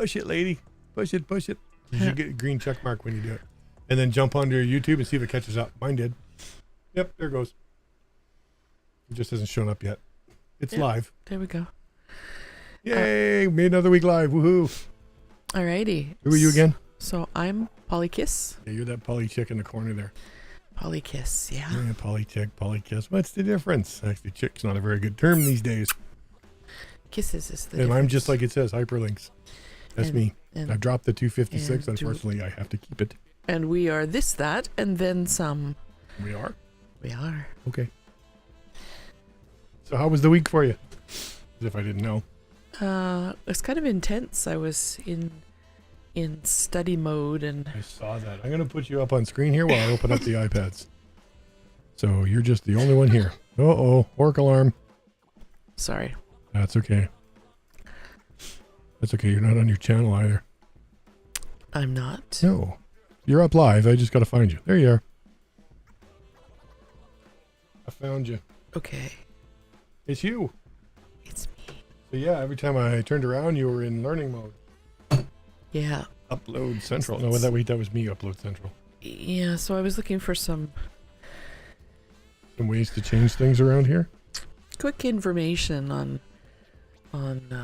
Push it, lady. Push it, push it. You should get a green check mark when you do it. And then jump onto your YouTube and see if it catches up. Mine did. Yep, there it goes. It just hasn't shown up yet. It's live. There we go. Yay! Made another week live. Woohoo! Alrighty. Who are you again? So I'm polykiss. Yeah, you're that poly chick in the corner there. Polykiss, yeah. Yeah, poly chick, polykiss. What's the difference? Actually, chick's not a very good term these days. Kisses is the And difference. I'm just like it says, hyperlynx. That's me. And I dropped the 256. Unfortunately, I have to keep it. And we are this, that, and then some. We are? We are. Okay. So how was the week for you? As if I didn't know. It's kind of intense. I was in study mode, and I saw that. I'm going to put you up on screen here while I open up the iPads. So you're just the only one here. Uh-oh. Orc alarm. sorry. That's okay. That's okay. You're not on your channel either. I'm not. No. You're up live. I just got to find you. There you are. I found you. Okay. It's you. It's me. So yeah, every time I turned around, you were in learning mode. Yeah. Upload Central. No, that was me, Upload Central. Yeah, so I was looking for some ways to change things around here. quick information on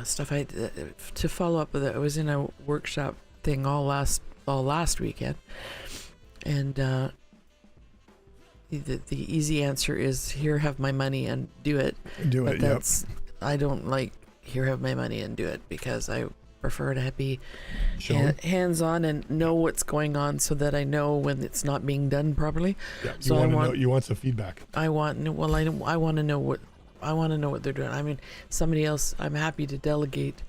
stuff. To follow up with it, I was in a workshop thing all last weekend, and the easy answer is here, have my money and do it. But that's I don't like here, have my money and do it, because I prefer to be hands-on and know what's going on, so that I know when it's not being done properly. Yeah, So you want some feedback. I want to know what they're doing. I mean, somebody else, I'm happy to delegate.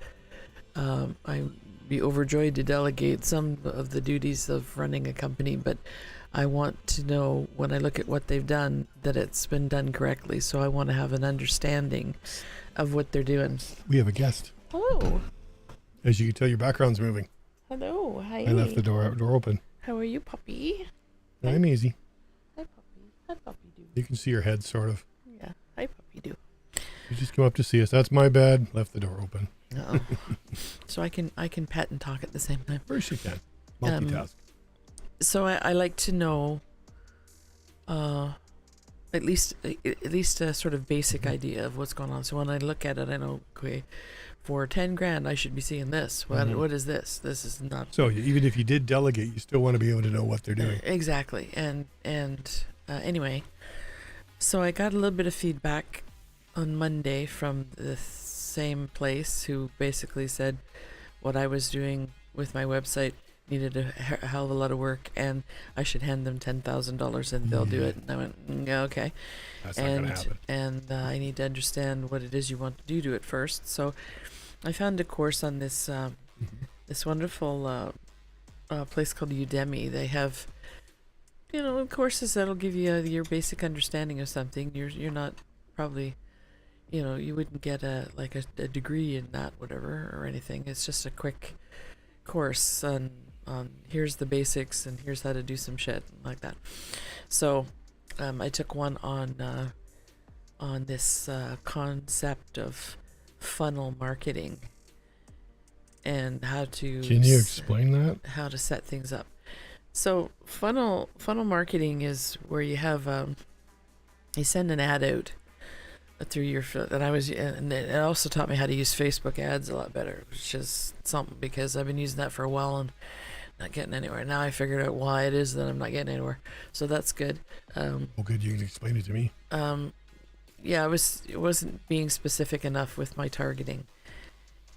I'd be overjoyed to delegate some of the duties of running a company, but I want to know, when I look at what they've done, that it's been done correctly. So I want to have an understanding of what they're doing. We have a guest. Hello. As you can tell, your background's moving. Hello. Hi. I left the door open. How are you, puppy? I'm easy. Hi, puppy. Hi, puppy do. You can see your head, sort of. Yeah. Hi, puppy do. You just come up to see us. That's my bad. Left the door open. Uh-oh. So I can pet and talk at the same time. Of course you can. Multitask. So I like to know, at least a sort of basic idea of what's going on. So when I look at it, I know, okay, for 10 grand, I should be seeing this. What is this? This is not. So even if you did delegate, you still want to be able to know what they're doing. Exactly. And anyway, so I got a little bit of feedback on Monday from the same place, who basically said what I was doing with my website needed a hell of a lot of work, and I should hand them $10,000 and they'll do it. And I went, yeah, okay. That's not going to happen. And I need to understand what it is you want to do it first. So I found a course on this this wonderful place called Udemy. They have, courses that'll give you your basic understanding of something. You're not probably, you wouldn't get a degree in that, whatever, or anything. It's just a quick course on here's the basics and here's how to do some shit like that. So I took one on this concept of funnel marketing and how to. Can you explain that? How to set things up. So funnel marketing is where you have you send an ad out through your, and it also taught me how to use Facebook ads a lot better, which is something, because I've been using that for a while and not getting anywhere. Now I figured out why it is that I'm not getting anywhere, so that's good. Well, good, you can explain it to me. Yeah, it wasn't being specific enough with my targeting,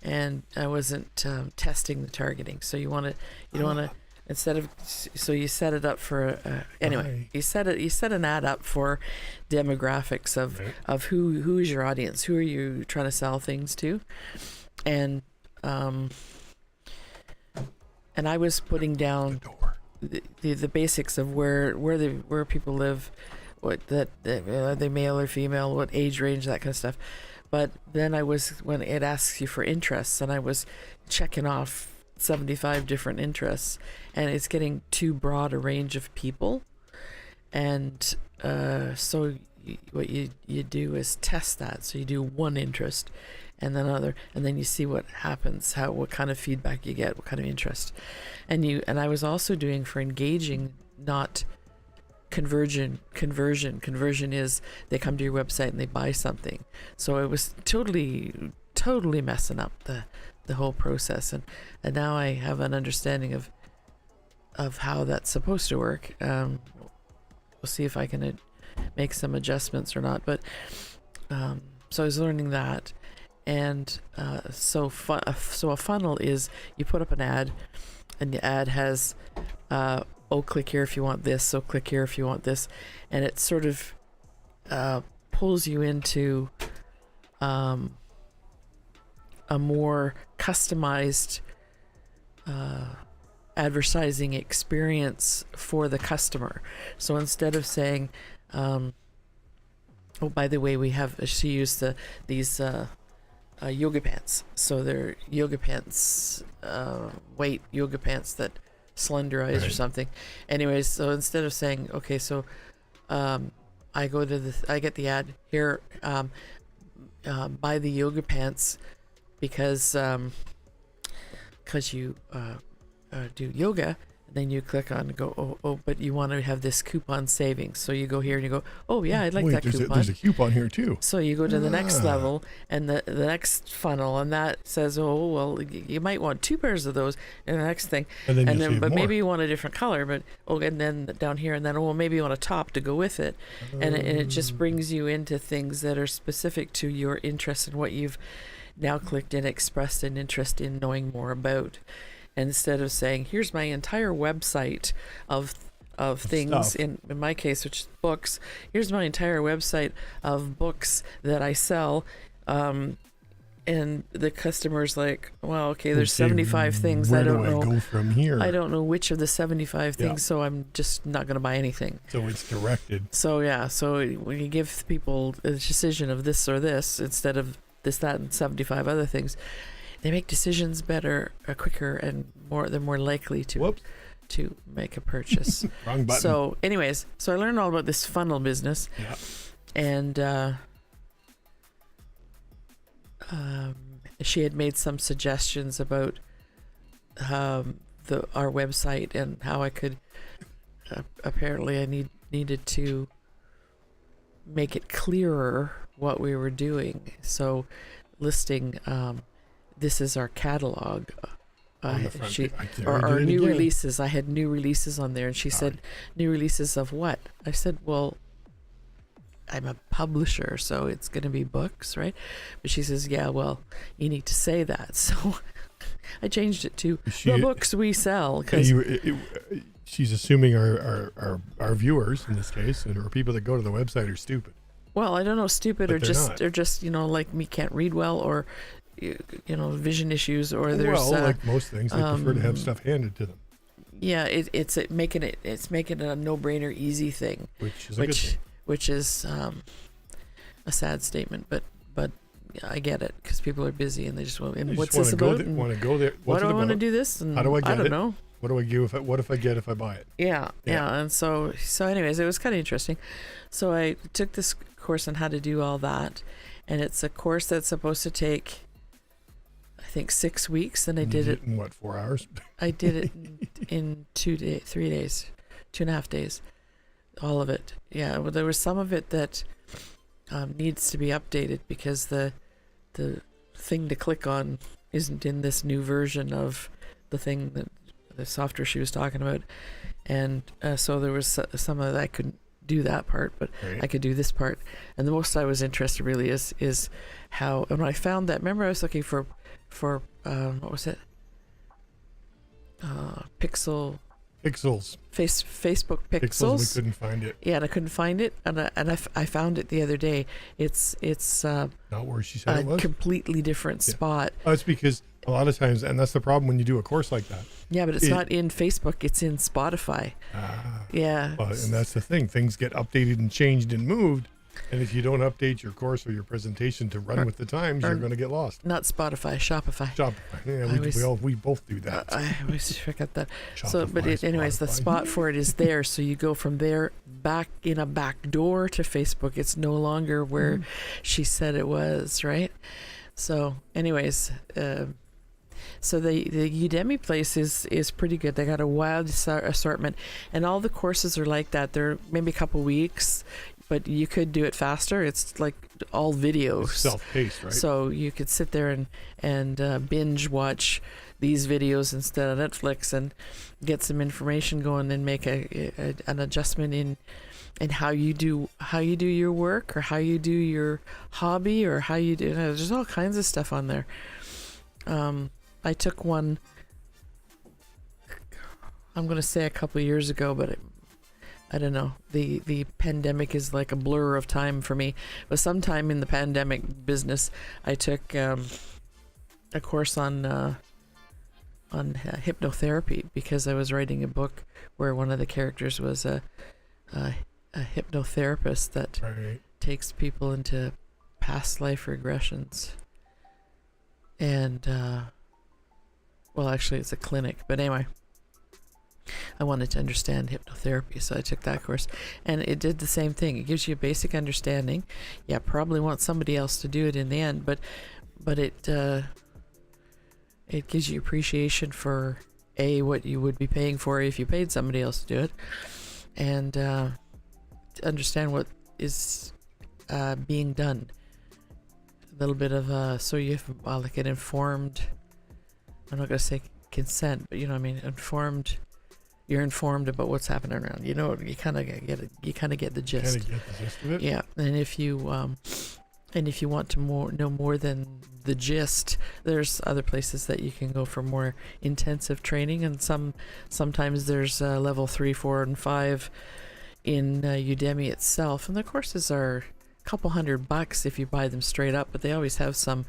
and I wasn't testing the targeting. So you don't want to. Instead of, so you set it up for anyway. You set an ad up for demographics of who is your audience, who are you trying to sell things to, and I was putting down the basics of where people live, what that are they male or female, what age range, that kind of stuff. But then when it asks you for interests, and I was checking off 75 different interests, and it's getting too broad a range of people, and so what you do is test that. So you do one interest, and then and then you see what happens, what kind of feedback you get, what kind of interest. And I was also doing for engaging, not conversion. Conversion is they come to your website and they buy something. So it was totally messing up the whole process, and now I have an understanding of how that's supposed to work. We'll see if I can make some adjustments or not, but so I was learning that. And so a funnel is you put up an ad, and the ad has click here if you want this, so click here if you want this, and it sort of pulls you into a more customized advertising experience for the customer. So instead of saying, oh, by the way, she used these yoga pants. So they're yoga pants, white yoga pants that slenderize or something. Anyways, so instead of saying, okay, so I get the ad here, buy the yoga pants because you do yoga, and then you click on and go, oh, but you want to have this coupon savings. So you go here and you go, oh yeah, I'd like that coupon. There's a coupon here too. So you go to the next level, and the next funnel, and that says, oh, well, you might want 2 pairs of those, and the next thing, and then but more. maybe you want a different color, but and then down here, and then maybe you want a top to go with it, and it just brings you into things that are specific to your interest and what you've now clicked and expressed an interest in knowing more about. And instead of saying, here's my entire website of things, stuff. in my case, which is books, here's my entire website of books that I sell, and the customer's like, well, okay, there's 75 things. Where I don't do know. Go from here? I don't know which of the 75 things, so I'm just not going to buy anything. So it's directed. So yeah, so when you give people a decision of this or this instead of this, that, and 75 other things, they make decisions better, quicker, and they're more likely to make a purchase. Wrong button. So anyways, so I learned all about this funnel business. Yeah. And she had made some suggestions about our website and how I could apparently I needed to make it clearer what we were doing. So listing this is our catalog. Our new releases. I had new releases on there, and she said, new releases of what? I said, well, I'm a publisher, so it's going to be books, right? But she says, yeah, well, you need to say that. So I changed it to the books we sell. She's assuming our viewers, in this case, or people that go to the website are stupid. Well, I don't know, stupid, but or they're just, like me, can't read well, or vision issues, or there's like most things, they prefer to have stuff handed to them. Yeah, it's making it a no-brainer, easy thing, which is a good thing. Which is a sad statement, but I get it, because people are busy and they just want. And what's this about? Want to go there? Why do I want to do this? And how do I get it? I don't know. What do I give? What if I get if I buy it? Yeah. And so anyways, it was kind of interesting. So I took this course on how to do all that, and it's a course that's supposed to take, I think, 6 weeks, and I did it in 4 hours? I did it in 3 days, 2.5 days, all of it. Yeah, well, there was some of it that needs to be updated because the thing to click on isn't in this new version of the thing, that the software she was talking about, and so there was some of that I couldn't do that part, but I could do this part. And the most I was interested really is how, and when I found that, remember I was looking for what was it? Pixels. Facebook pixels. We couldn't find it. Yeah, and I couldn't find it, and I found it the other day. It's not where she said it was. Completely different spot. Oh, it's because a lot of times, and that's the problem when you do a course like that. Yeah, but it's not in Facebook. It's in Spotify. Yeah. Well, and that's the thing. Things get updated and changed and moved. And if you don't update your course or your presentation to run with the times, you're going to get lost. Not Spotify, Shopify. Yeah, we both do that. I always forget that. Anyways, the spot for it is there. So you go from there back in a back door to Facebook. It's no longer where she said it was, right? So, anyways, so the Udemy place is pretty good. They got a wild assortment, and all the courses are like that. They're maybe a couple weeks, but you could do it faster. It's like all videos, It's self-paced, right? so you could sit there and binge watch these videos instead of Netflix and get some information going and make an adjustment in how you do your work, or how you do your hobby, or how you do. There's all kinds of stuff on there. I took one, I'm going to say a couple of years ago, but I don't know. The pandemic is like a blur of time for me. But sometime in the pandemic business, I took a course on hypnotherapy, because I was writing a book where one of the characters was a hypnotherapist that Right. takes people into past life regressions. And well, actually, it's a clinic, but anyway, I wanted to understand hypnotherapy, so I took that course, and it did the same thing. It gives you a basic understanding. Yeah, probably want somebody else to do it in the end, but it gives you appreciation for what you would be paying for if you paid somebody else to do it, and to understand what is being done. A little bit of so you have like an informed, I'm not going to say consent, but you know what I mean, informed. You're informed about what's happening around. You know, you kind of get it. You kind of get the gist. Kind of get the gist of it. Yeah, and if you want to know more than the gist, there's other places that you can go for more intensive training, and sometimes there's level 3, 4, and 5 in Udemy itself, and the courses are a couple $100 if you buy them straight up, but they always have some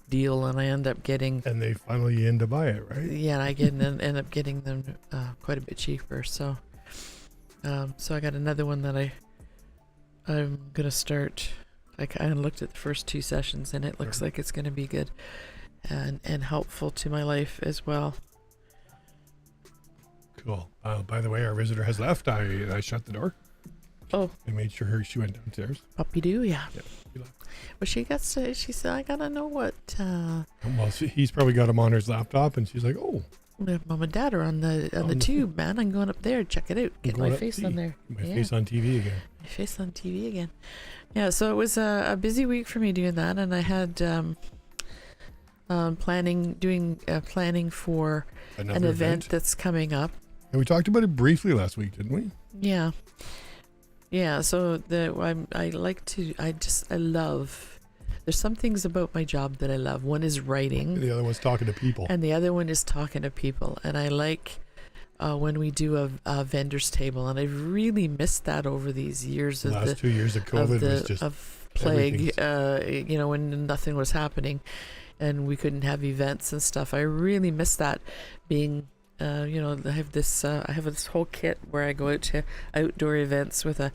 deal, and I end up getting, And they finally end to buy it, right? yeah, and I end up getting them quite a bit cheaper. So so I got another one that I'm gonna start. I kind of looked at the first 2 sessions, and it looks like it's gonna be good and helpful to my life as well. Cool. By the way, our visitor has left. I shut the door. Oh, I made sure she went downstairs. puppy do, yeah. Yeah, she left. But she said, I gotta know what Well, he's probably got him on his laptop, and she's like, "Oh, mom and dad are on the tube, man. I'm going up there, check it out, get my face on there. my face on TV again." My face on TV again. Yeah, so it was a busy week for me doing that, and I had planning for Another an event that's coming up. And we talked about it briefly last week, didn't we? Yeah. Yeah, so I love, there's some things about my job that I love. One is writing, The other one's talking to people. and the other one is talking to people. And I like when we do a vendor's table, and I've really missed that over these years The of last 2 years of COVID was just of plague, everything's- you know, when nothing was happening and we couldn't have events and stuff. I really miss that being, you know, I have this whole kit where I go out to outdoor events with a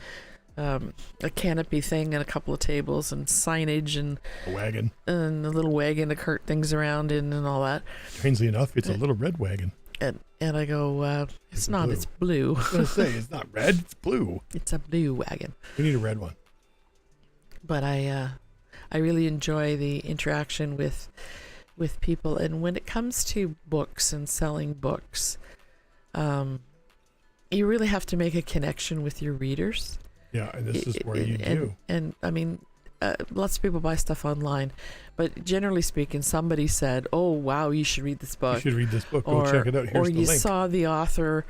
canopy thing and a couple of tables and signage and a wagon. a little wagon to cart things around in and all that. Strangely enough, it's a little red wagon. And I go, it's not, blue. it's blue. I was going to say, it's not red, it's blue. It's a blue wagon. We need a red one. But I really enjoy the interaction with people, and when it comes to books and selling books, you really have to make a connection with your readers. Yeah, and this is where you do. And I mean, lots of people buy stuff online, but generally speaking, somebody said, "Oh wow, you should read this book." You should read this book. Go check it out. Here's or the you link. saw the author,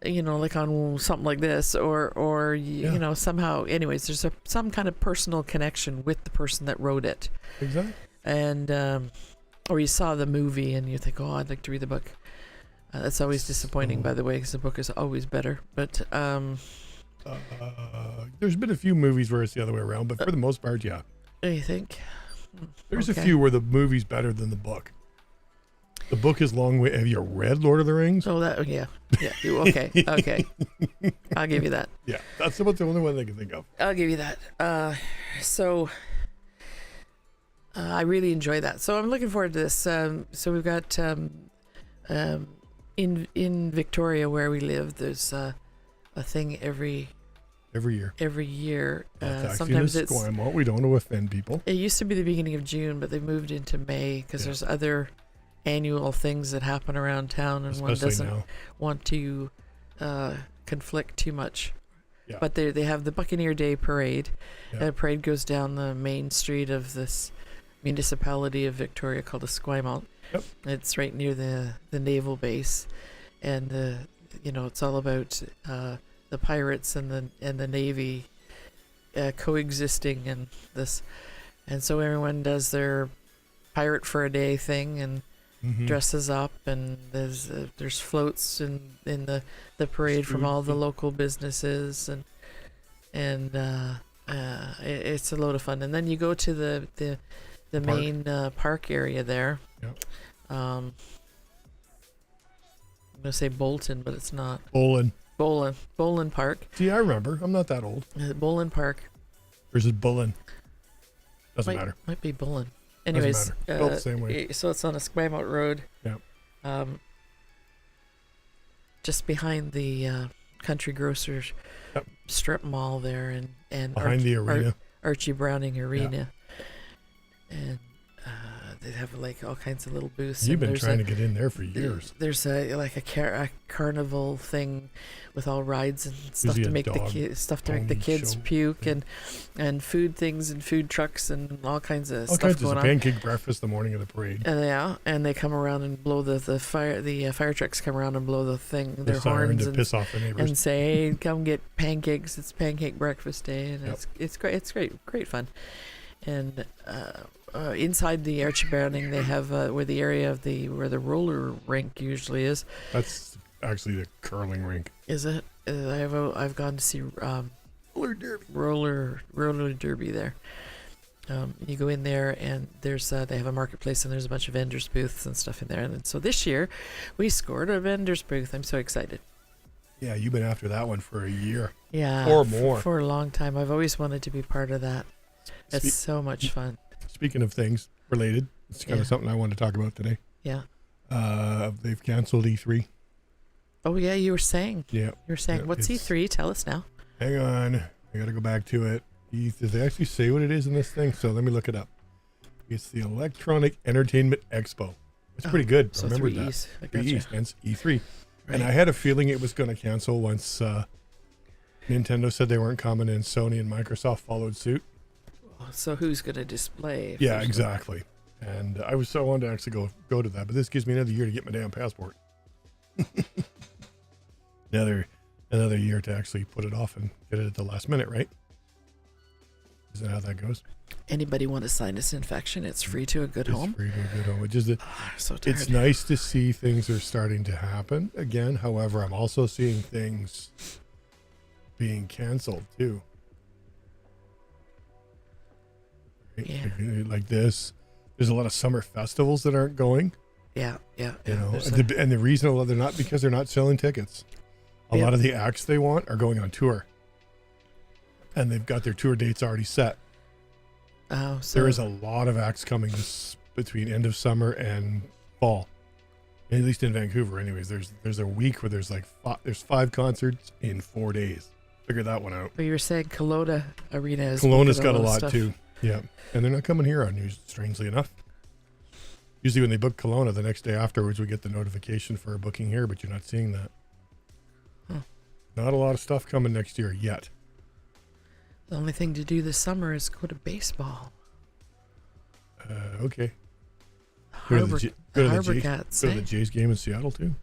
you know, like on something like this, or you know, somehow. Anyways, there's some kind of personal connection with the person that wrote it. Exactly. And or you saw the movie and you think, "Oh, I'd like to read the book." That's always disappointing, by the way, because the book is always better. But there's been a few movies where it's the other way around, but for the most part, yeah. you think There's a okay. few where the movie's better than the book. The book is long way. Have you read Lord of the Rings? Oh, that yeah. Okay. I'll give you that. Yeah, that's about the only one I can think of. I'll give you that. So I really enjoy that. So I'm looking forward to this. So we've got in Victoria where we live. There's a thing every every year. every year. That's actually Sometimes in it's. Esquimalt. We don't want to offend people. It used to be the beginning of June, but they moved into May because Yeah. there's other annual things that happen around town, and one Especially doesn't now. want to conflict too much. Yeah. But they have the Buccaneer Day Parade. Yeah. The parade goes down the main street of this municipality of Victoria called Esquimalt. Yep. It's right near the naval base, and it's all about the pirates and the navy coexisting and this, and so everyone does their pirate for a day thing and Mhm. dresses up, and there's floats in the parade from Food. all the local businesses, and it's a load of fun. And then you go to the Park. main park area there. Yep. I'm gonna say Bolton, but it's not. Bolin. Bolin Park. See, I remember. I'm not that old. Bolin Park. Or is it Bullin? Doesn't matter. Might be Bolin. Anyways, matter. Spelled the same way. so it's on Esquimalt Road. Yeah. Just behind the Country Grocers Yep. strip mall there, and Behind the arena. Archie Browning Arena, and they have like all kinds of little booths. You've and been there's trying to get in there for years. There's a carnival thing with all rides and stuff Usually to a make dog to make the pony kids show puke, thing. and food things and food trucks and all kinds of All stuff kinds going of on. pancake breakfast the morning of the parade. And they come around and blow the fire trucks come around and blow their siren horns to and piss off the neighbors. and say, "Hey, come get pancakes! It's pancake breakfast day," and Yep. it's great. It's great fun. And inside the Archie Browning, they have where the area of where the roller rink usually is. That's actually the curling rink. Is it? I've gone to see Roller derby. roller derby there. You go in there, and there's they have a marketplace, and there's a bunch of vendors booths and stuff in there. And so this year we scored a vendors booth. I'm so excited. Yeah, you've been after that one for a year. Yeah, Or more. for a long time. I've always wanted to be part of that. It's Spe- so much fun. Speaking of things related, it's kind Yeah. of something I wanted to talk about today. Yeah. They've canceled E3. Oh yeah, you were saying. Yeah. You were saying. Yeah, What's it's- E3? Tell us now. Hang on. I got to go back to it. Did they actually say what it is in this thing? So let me look it up. It's the Electronic Entertainment Expo. It's pretty good. So Remember 3 that. E's. I 3 gotcha. E's, hence E3. Right. And I had a feeling it was going to cancel once Nintendo said they weren't coming and Sony and Microsoft followed suit. So who's gonna display? Yeah, first? exactly. And I wanted to actually go to that, but this gives me another year to get my damn passport. another year to actually put it off and get it at the last minute, right? Isn't that how that goes? Anybody want a sinus infection? It's free to a good It's home. free to a good home. Which is the, I'm so tired. it's nice to see things are starting to happen again. However, I'm also seeing things being canceled too. Right? Yeah. Like this. There's a lot of summer festivals that aren't going. Yeah. You know, There's and the reason they're not because they're not selling tickets. A Yeah. lot of the acts they want are going on tour, and they've got their tour dates already set. so There is a lot of acts coming between end of summer and fall. At least in Vancouver, anyways. There's a week where there's like there's 5 concerts in 4 days. Figure that one out. But you were saying Kelowna Arena is. Kelowna's booking got a lot stuff. too. Yeah, and they're not coming here on news. Strangely enough. Usually when they book Kelowna, the next day afterwards we get the notification for a booking here, but you're not seeing that. Huh. Not a lot of stuff coming next year yet. The only thing to do this summer is go to baseball. Okay. Go to the J- go to the Harbor Jays- Cats. Go to eh? the Jays game in Seattle too.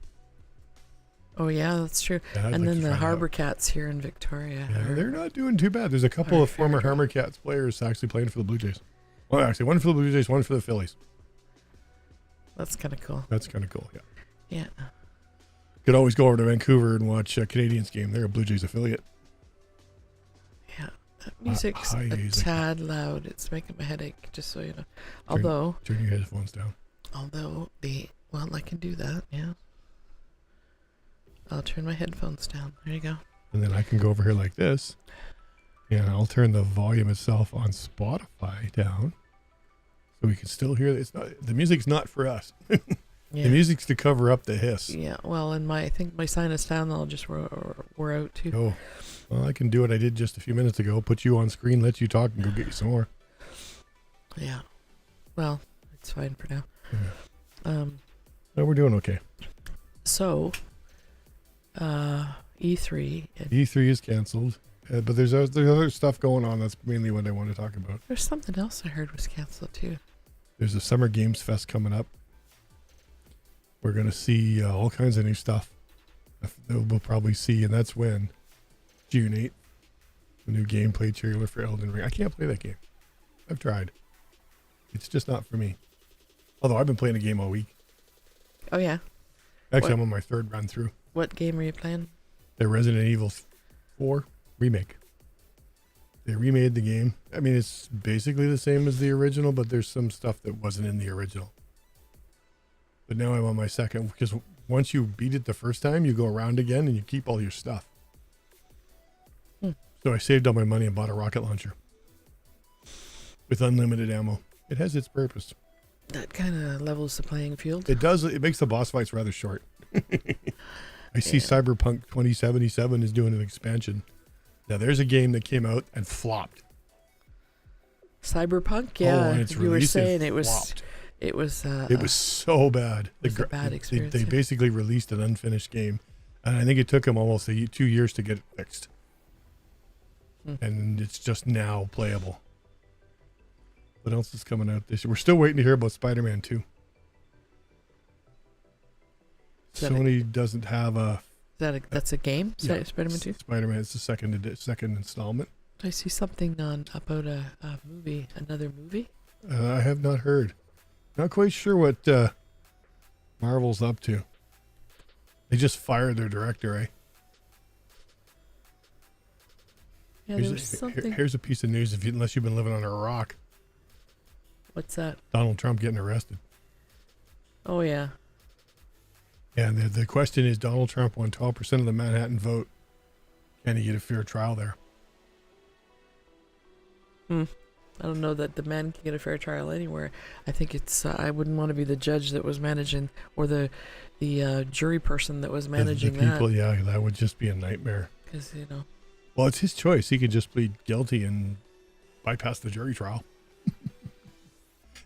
Oh yeah, that's true. Yeah, I'd And like then to the try that. Harbor Cats here in Victoria. Yeah, are- they're not doing too bad. There's a couple All of right, former fair Hammer Cats players actually playing for the Blue Jays. Well, actually, one for the Blue Jays, one for the Phillies. That's kind of cool. That's kind of cool. Yeah. Yeah. Could always go over to Vancouver and watch a Canadians game. They're a Blue Jays affiliate. Yeah. That music's hi, a music. tad loud. It's making my headache, just so you know. Although Turn your headphones down. well, I can do that. Yeah. I'll turn my headphones down. There you go. And then I can go over here like this. And I'll turn the volume itself on Spotify down. So we can still hear it. The music's not for us. Yeah. The music's to cover up the hiss. Yeah. Well, and I think my sinus Tylenol just wore out too. Oh, well, I can do what I did just a few minutes ago. Put you on screen, let you talk, and go get you some more. Yeah. Well, it's fine for now. Yeah. No, we're doing okay. So, E3. E3 is canceled, but there's other stuff going on. That's mainly what I want to talk about. There's something else I heard was canceled too. There's a Summer Games Fest coming up. We're going to see all kinds of new stuff. We'll probably see, and that's when? June 8th. The new gameplay trailer for Elden Ring. I can't play that game. I've tried. It's just not for me. Although I've been playing the game all week. Oh yeah. Actually, I'm on my third run through. What game are you playing? The Resident Evil 4 remake. They remade the game. I mean, it's basically the same as the original, but there's some stuff that wasn't in the original. But now I'm on my second, because once you beat it the first time, you go around again and you keep all your stuff. So I saved all my money and bought a rocket launcher with unlimited ammo. It has its purpose. That kind of levels the playing field. It does. It makes the boss fights rather short. I see Cyberpunk 2077 is doing an expansion. Now there's a game that came out and flopped. Cyberpunk, yeah. And its you were release, saying it flopped. It was so bad. It was a bad experience. They basically released an unfinished game, and I think it took them almost 2 years to get it fixed. And it's just now playable. What else is coming out this year? We're still waiting to hear about Spider-Man 2. Sony doesn't have a... That's a game? Yeah, Spider-Man 2? Spider-Man is the second installment. I see something about a movie, another movie? I have not heard. Not quite sure what Marvel's up to. They just fired their director, eh? Yeah, there was something. Here's a piece of news, unless you've been living under a rock. What's that? Donald Trump getting arrested. Oh, yeah. Yeah, and the question is, Donald Trump won 12% of the Manhattan vote. Can he get a fair trial there? I don't know that the man can get a fair trial anywhere. I think it's, I wouldn't want to be the judge that was managing, or the jury person that was managing the people, that. Yeah, that would just be a nightmare. Because, Well, it's his choice. He could just plead guilty and bypass the jury trial.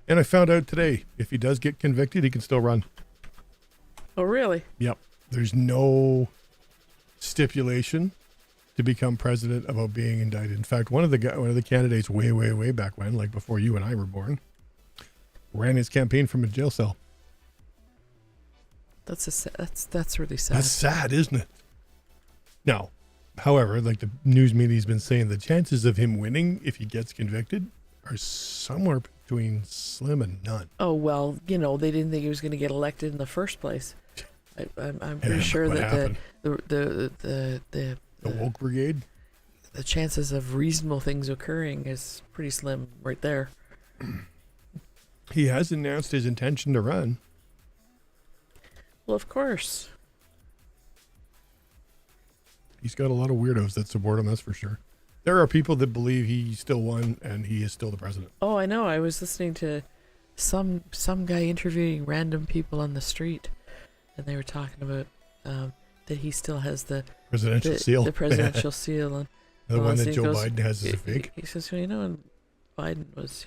And I found out today, if he does get convicted, he can still run. Oh, really? Yep. There's no stipulation to become president about being indicted. In fact, one of the candidates way back when, like before you and I were born, ran his campaign from a jail cell. That's really sad. That's sad, isn't it? Now, however, like the news media's been saying, the chances of him winning if he gets convicted are somewhere between slim and none. Oh, well, they didn't think he was going to get elected in the first place. I'm pretty sure that the woke brigade, the chances of reasonable things occurring is pretty slim right there. He has announced his intention to run. Well, of course. He's got a lot of weirdos that support him, that's for sure. There are people that believe he still won and he is still the president. Oh, I know. I was listening to some guy interviewing random people on the street, and they were talking about that he still has the presidential seal. The presidential seal. And the one that Joe Biden has is a fake. He says, when Biden was,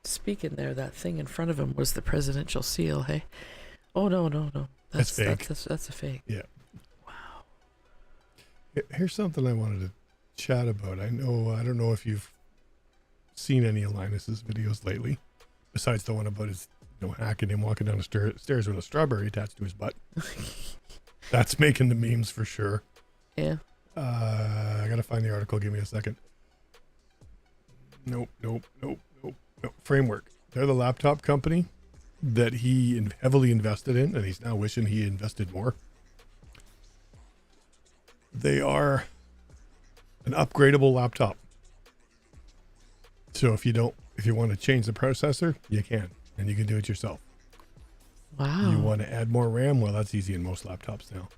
speaking there, that thing in front of him was the presidential seal, hey? Oh, no. That's fake. That's a fake. Yeah. Wow. Here's something I wanted to chat about. I don't know if you've seen any of Linus's videos lately, besides the one about his hacking him walking down the stairs with a strawberry attached to his butt. That's making the memes for sure. Yeah. I gotta find the article. Give me a second. Nope. Framework. They're the laptop company that he heavily invested in, and he's now wishing he invested more. They are an upgradable laptop. So if you want to change the processor, you can, and you can do it yourself. Wow. You want to add more RAM? Well, that's easy in most laptops now.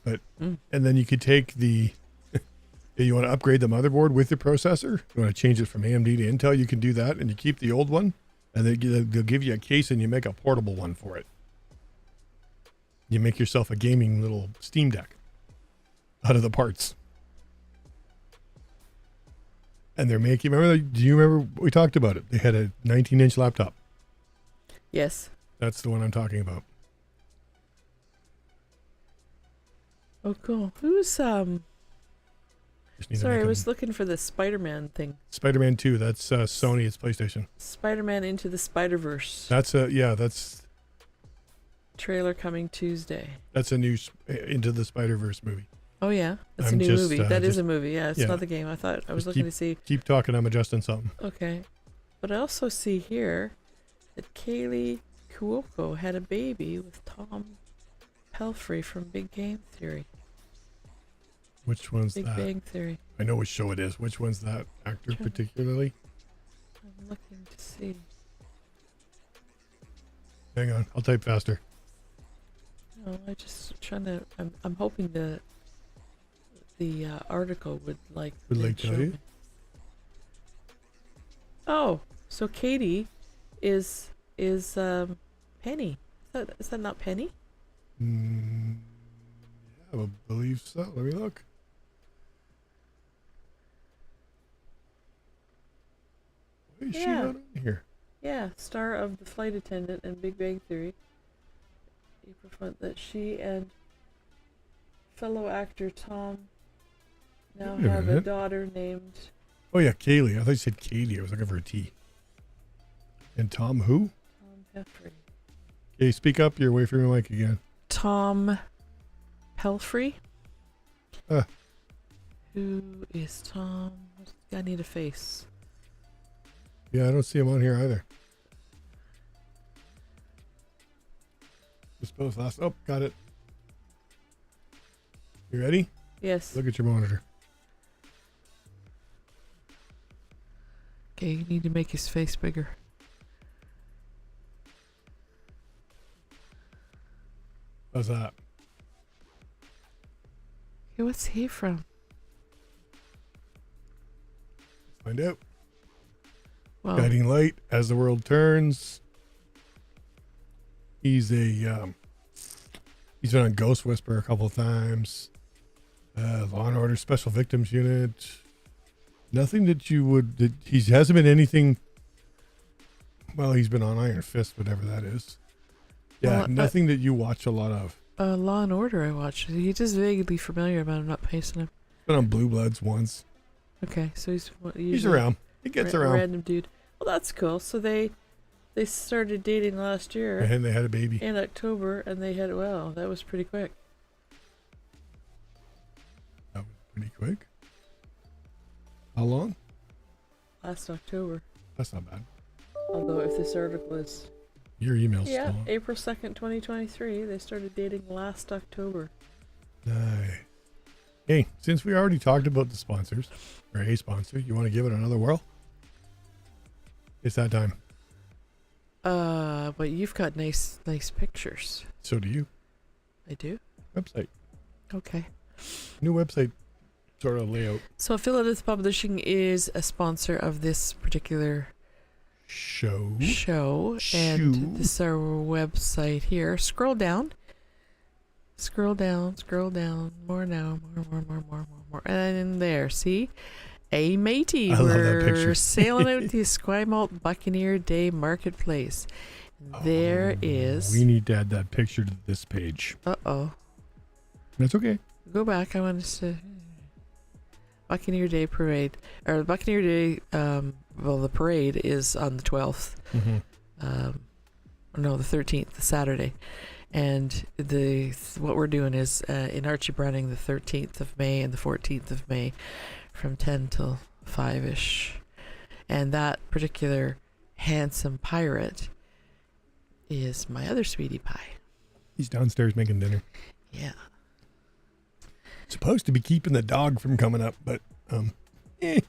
But and then you could take you want to upgrade the motherboard with the processor. You want to change it from AMD to Intel, you can do that, and you keep the old one, and they'll give you a case and you make a portable one for it. You make yourself a gaming little Steam Deck out of the parts. And they're making, do you remember we talked about it? They had a 19-inch laptop. Yes. That's the one I'm talking about. Oh, cool. Who's Just need to Sorry, make I a- was looking for the Spider-Man thing. Spider-Man 2. That's Sony. It's PlayStation. Spider-Man Into the Spider-Verse. That's that's Trailer coming Tuesday. a new Into the Spider-Verse movie. Oh yeah, that's I'm a new just, movie. That is just- a movie. Yeah, it's yeah. not the game. I thought I was Just looking to see. Keep talking. I'm adjusting something. Okay, but I also see here that Kaylee Cuoco had a baby with Tom Pelfrey from Big Game Theory. Which one's Big that? Bang Theory. I know which show it is. Which one's that actor Trying- particularly? I'm looking to see. Hang on. I'll type faster. No, I just trying to. I'm hoping the article would Would then tell show you? me. Oh, so Katie is Penny. Is that not Penny? Yeah, I believe so. Let me look. Why is she Yeah. not on here? Yeah, star of The Flight Attendant and Big Bang Theory. April front that she and fellow actor Tom now Wait a have a minute. daughter named Oh yeah, Kaylee. I thought you said Katie. I was looking for a T. And Tom who? Tom Pelfrey. Okay, speak up. You're away from your mic again. Tom Pelfrey. Ah. Who is Tom? I need a face. Yeah, I don't see him on here either. Just both last. Oh, got it. You ready? Yes. Look at your monitor. Okay, you need to make his face bigger. How's that? Okay, what's he from? Find out. Well, Guiding Light, As the World Turns. He's a he's been on Ghost Whisperer a couple of times. Law and Order Special Victims Unit. Nothing that you would. That he hasn't been anything. Well, he's been on Iron Fist, whatever that is. Yeah, Well, nothing that you watch a lot of. Law and Order I watched. He's just vaguely familiar, but I'm not pasting him. Been on Blue Bloods once. Okay, so he's He's around. He gets around. Random dude. Well, that's cool. So they started dating last year And they had a baby. in October, and they had that was pretty quick. That was pretty quick. How long? Last October. That's not bad. Although if this article is Your email's yeah, still on. April 2nd, 2023, they started dating last October. Nice. Hey, since we already talked about the sponsors, or a sponsor, you want to give it another whirl? It's that time. But you've got nice pictures. So do you. I do. Website. Okay. New website sort of layout. So Philadelphia Publishing is a sponsor of this particular Show. and this is our website here. Scroll down, more now, more, and there, see, a matey, I love that we're picture. sailing out the Esquimalt Buccaneer Day Marketplace. There is, We need to add that picture to this page. That's okay. go back, I want us to, Buccaneer Day Parade, or Buccaneer Day, well, the parade is on the 12th. No, the 13th, the Saturday. And what we're doing is in Archie Browning the 13th of May and the 14th of May from 10 till 5-ish. And that particular handsome pirate is my other sweetie pie. He's downstairs making dinner. Yeah. Supposed to be keeping the dog from coming up, but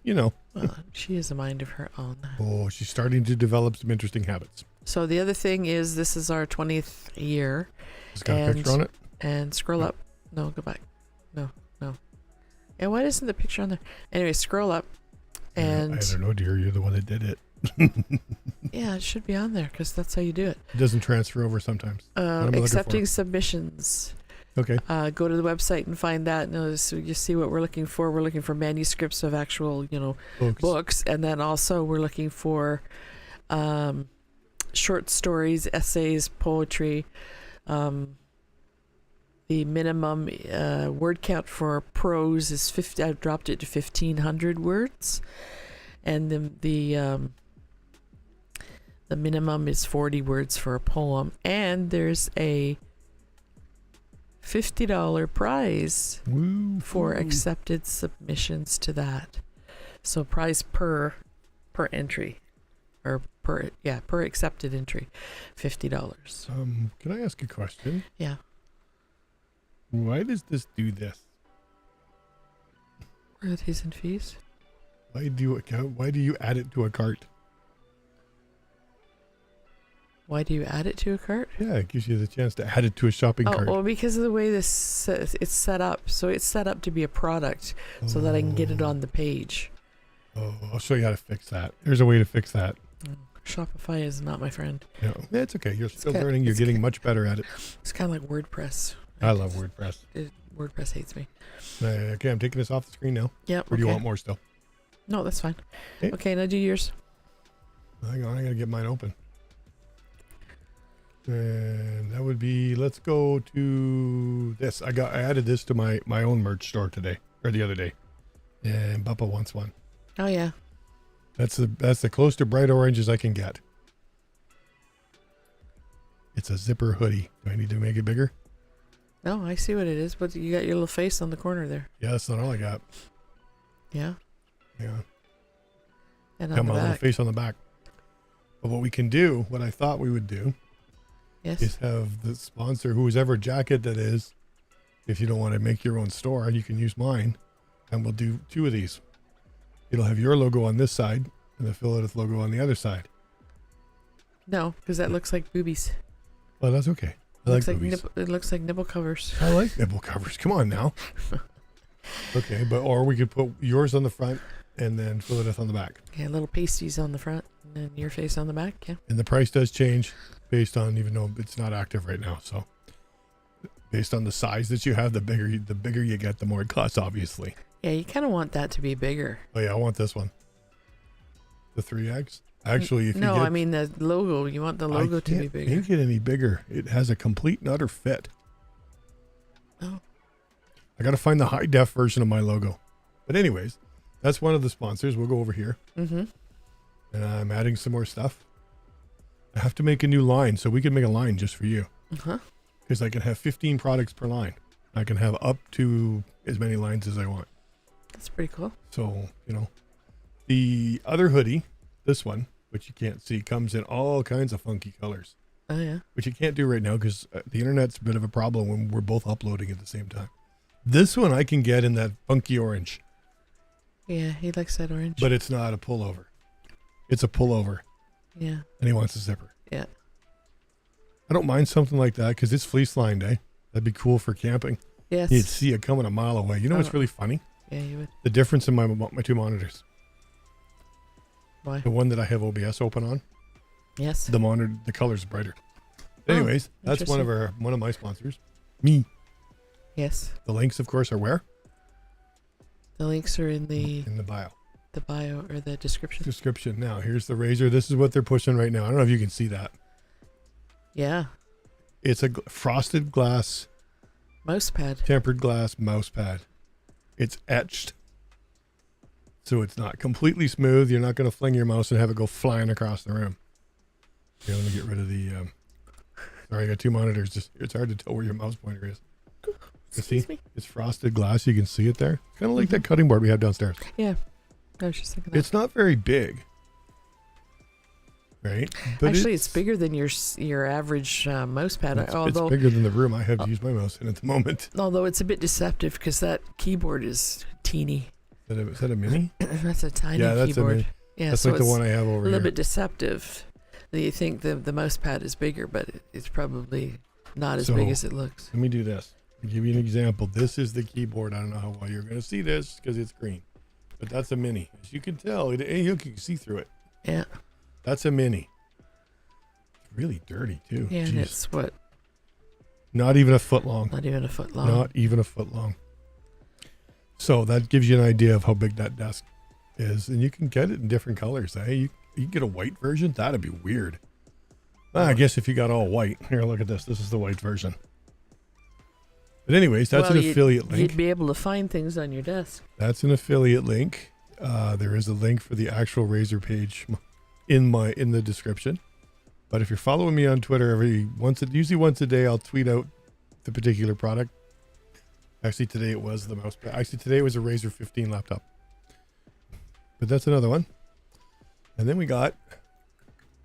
you know. Well, she has a mind of her own. Oh, she's starting to develop some interesting habits. So the other thing is this is our 20th year. It's got a picture on it. And scroll up. No, go back. No. And why isn't the picture on there? Anyway, scroll up. And I don't know, dear. You're the one that did it. Yeah, it should be on there because that's how you do it. It doesn't transfer over sometimes. What am I looking Accepting for? submissions. Okay. Go to the website and find that. And so you see what we're looking for. We're looking for manuscripts of actual, books, and then also we're looking for short stories, essays, poetry. The minimum word count for prose is 50. I've dropped it to 1,500 words, and the minimum is 40 words for a poem. And there's a $50 prize for accepted submissions to that. So prize per entry, or per accepted entry, $50. Can I ask a question? Yeah. Why does this do this? Royalties and fees. Why do you add it to a cart? Why do you add it to a cart? Yeah, it gives you the chance to add it to a shopping cart. Well, because of the way it's set up. So it's set up to be a product so that I can get it on the page. Oh, I'll show you how to fix that. There's a way to fix that. Shopify is not my friend. No, it's okay. You're still learning. You're getting much better at it. It's kind of like WordPress. I love WordPress. WordPress hates me. Okay, I'm taking this off the screen now. Yep. Or do you want more still? No, that's fine. Okay, now do yours. Hang on, I gotta get mine open. And that would be, let's go to this. I added this to my own merch store today, or the other day. And Bubba wants one. Oh yeah. That's the close to bright orange as I can get. It's a zipper hoodie. Do I need to make it bigger? No, I see what it is, but you got your little face on the corner there. Yeah, that's not all I got. Yeah. Yeah. And Got on my the little back. face on the back. But what we can do, what I thought we would do, Yes. is have the sponsor, whoever jacket that is, if you don't want to make your own store, you can use mine, and we'll do 2 of these. It'll have your logo on this side and the Philodith logo on the other side. No, because that looks like boobies. Well, that's okay. I like boobies. It looks like nipple covers. I like nipple covers. Come on now. Okay, or we could put yours on the front and then Philodith on the back. Yeah, little pasties on the front and then your face on the back. Yeah. And the price does change based on, even though it's not active right now, so based on the size that you have, the bigger you get, the more it costs, obviously. Yeah, you kind of want that to be bigger. Oh yeah, I want this one. The 3X. Actually, if no, you get, I mean the logo. You want the logo to be bigger. Make it any bigger. It has a complete and utter fit. Oh. I got to find the high def version of my logo. But anyways, that's one of the sponsors. We'll go over here. Mm-hmm. And I'm adding some more stuff. I have to make a new line, so we can make a line just for you. Uh-huh. Because I can have 15 products per line. I can have up to as many lines as I want. That's pretty cool. So, the other hoodie, this one, which you can't see, comes in all kinds of funky colors. Oh, yeah. Which you can't do right now because the internet's a bit of a problem when we're both uploading at the same time. This one I can get in that funky orange. Yeah, he likes that orange. But it's not a pullover. It's a pullover. Yeah. And he wants a zipper. Yeah. I don't mind something like that because it's fleece lined, eh? That'd be cool for camping. Yes. You'd see it coming a mile away. You know what's really funny? Yeah, you would. The difference in my 2 monitors. Why? The one that I have OBS open on. Yes. The monitor, the color's brighter. Anyways, that's one of my sponsors. Me. Yes. The links, of course, are where? The links are in the bio. The bio or the description. Description. Now, here's the razor. This is what they're pushing right now. I don't know if you can see that. Yeah. It's a frosted glass mouse pad. Tempered glass mouse pad. It's etched. So it's not completely smooth. You're not going to fling your mouse and have it go flying across the room. Okay, let me get rid of the... sorry, I got 2 monitors. It's hard to tell where your mouse pointer is. Excuse me? It's frosted glass. You can see it there. Kind of like that cutting board we have downstairs. Yeah. I was just thinking that. It's not very big. Right? But actually, it's bigger than your average mouse pad. It's bigger than the room I have to use my mouse in at the moment. Although it's a bit deceptive because that keyboard is teeny. Is that a mini? That's a tiny keyboard. That's a mini. Yeah, that's so like the one I have over here. A little bit deceptive. You think the mouse pad is bigger, but it's probably not as big as it looks. Let me do this. I'll give you an example. This is the keyboard. I don't know how well you're going to see this because it's green. But that's a mini. As you can tell, you can see through it. Yeah. That's a mini. It's really dirty too. Yeah, and Jeez. it's what? Not even a foot long. Not even a foot long. Not even a foot long. So that gives you an idea of how big that desk is. And you can get it in different colors. Eh? You can get a white version. That'd be weird. I guess if you got all white. Here, look at this. This is the white version. But anyways, that's an affiliate link. You'd be able to find things on your desk. That's an affiliate link. There is a link for the actual Razor page in the description. But if you're following me on Twitter usually once a day, I'll tweet out the particular product. Actually, today it was the mouse pad. Actually, today it was a Razor 15 laptop. But that's another one. And then we got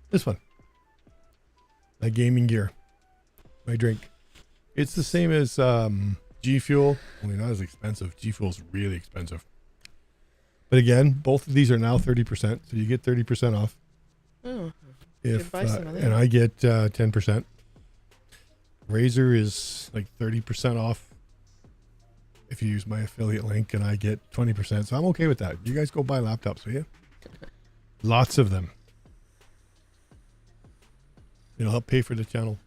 this one. My gaming gear. My drink. It's the same as G Fuel, only not as expensive. G Fuel's really expensive. But again, both of these are now 30%, so you get 30% off. Oh, If buy some of that. and I get 10%. Razor is like 30% off if you use my affiliate link, and I get 20%. So I'm okay with that. You guys go buy laptops, will you? Lots of them. It'll help pay for the channel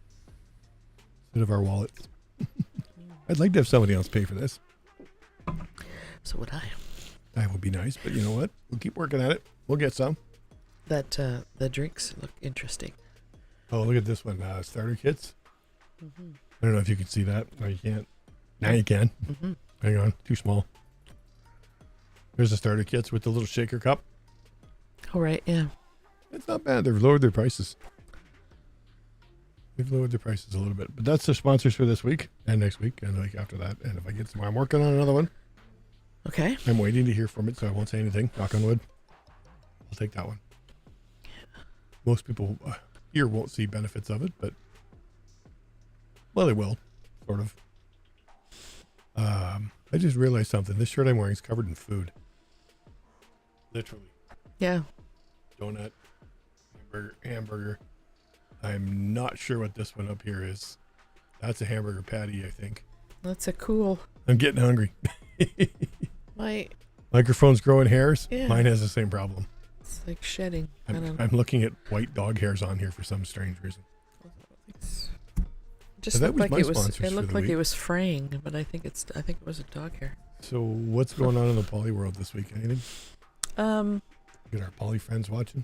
instead of our wallets. I'd like to have somebody else pay for this. So would I. That would be nice, but you know what? We'll keep working at it. We'll get some. That the drinks look interesting. Oh, look at this one. Starter kits. Mm-hmm. I don't know if you can see that. No, you can't. Now you can. Mm-hmm. Hang on. Too small. There's the starter kits with the little shaker cup. All right, yeah. It's not bad. They've lowered their prices. They've lowered their prices a little bit. But that's the sponsors for this week and next week and the week after that. And if I get some, I'm working on another one. Okay. I'm waiting to hear from it, so I won't say anything. Knock on wood. I'll take that one. Most people here won't see benefits of it, but well, they will, sort of. I just realized something. This shirt I'm wearing is covered in food. Literally. Yeah. Donut, hamburger. I'm not sure what this one up here is. That's a hamburger patty, I think. That's a cool. I'm getting hungry. My Microphone's growing hairs. Yeah. Mine has the same problem. it's like shedding. I don't know. I'm looking at white dog hairs on here for some strange reason. Just that looked was like my it was. sponsors It for looked the like it week. was fraying, but I think it was a dog hair. So what's going on in the poly world this week? Anything? Get our poly friends watching?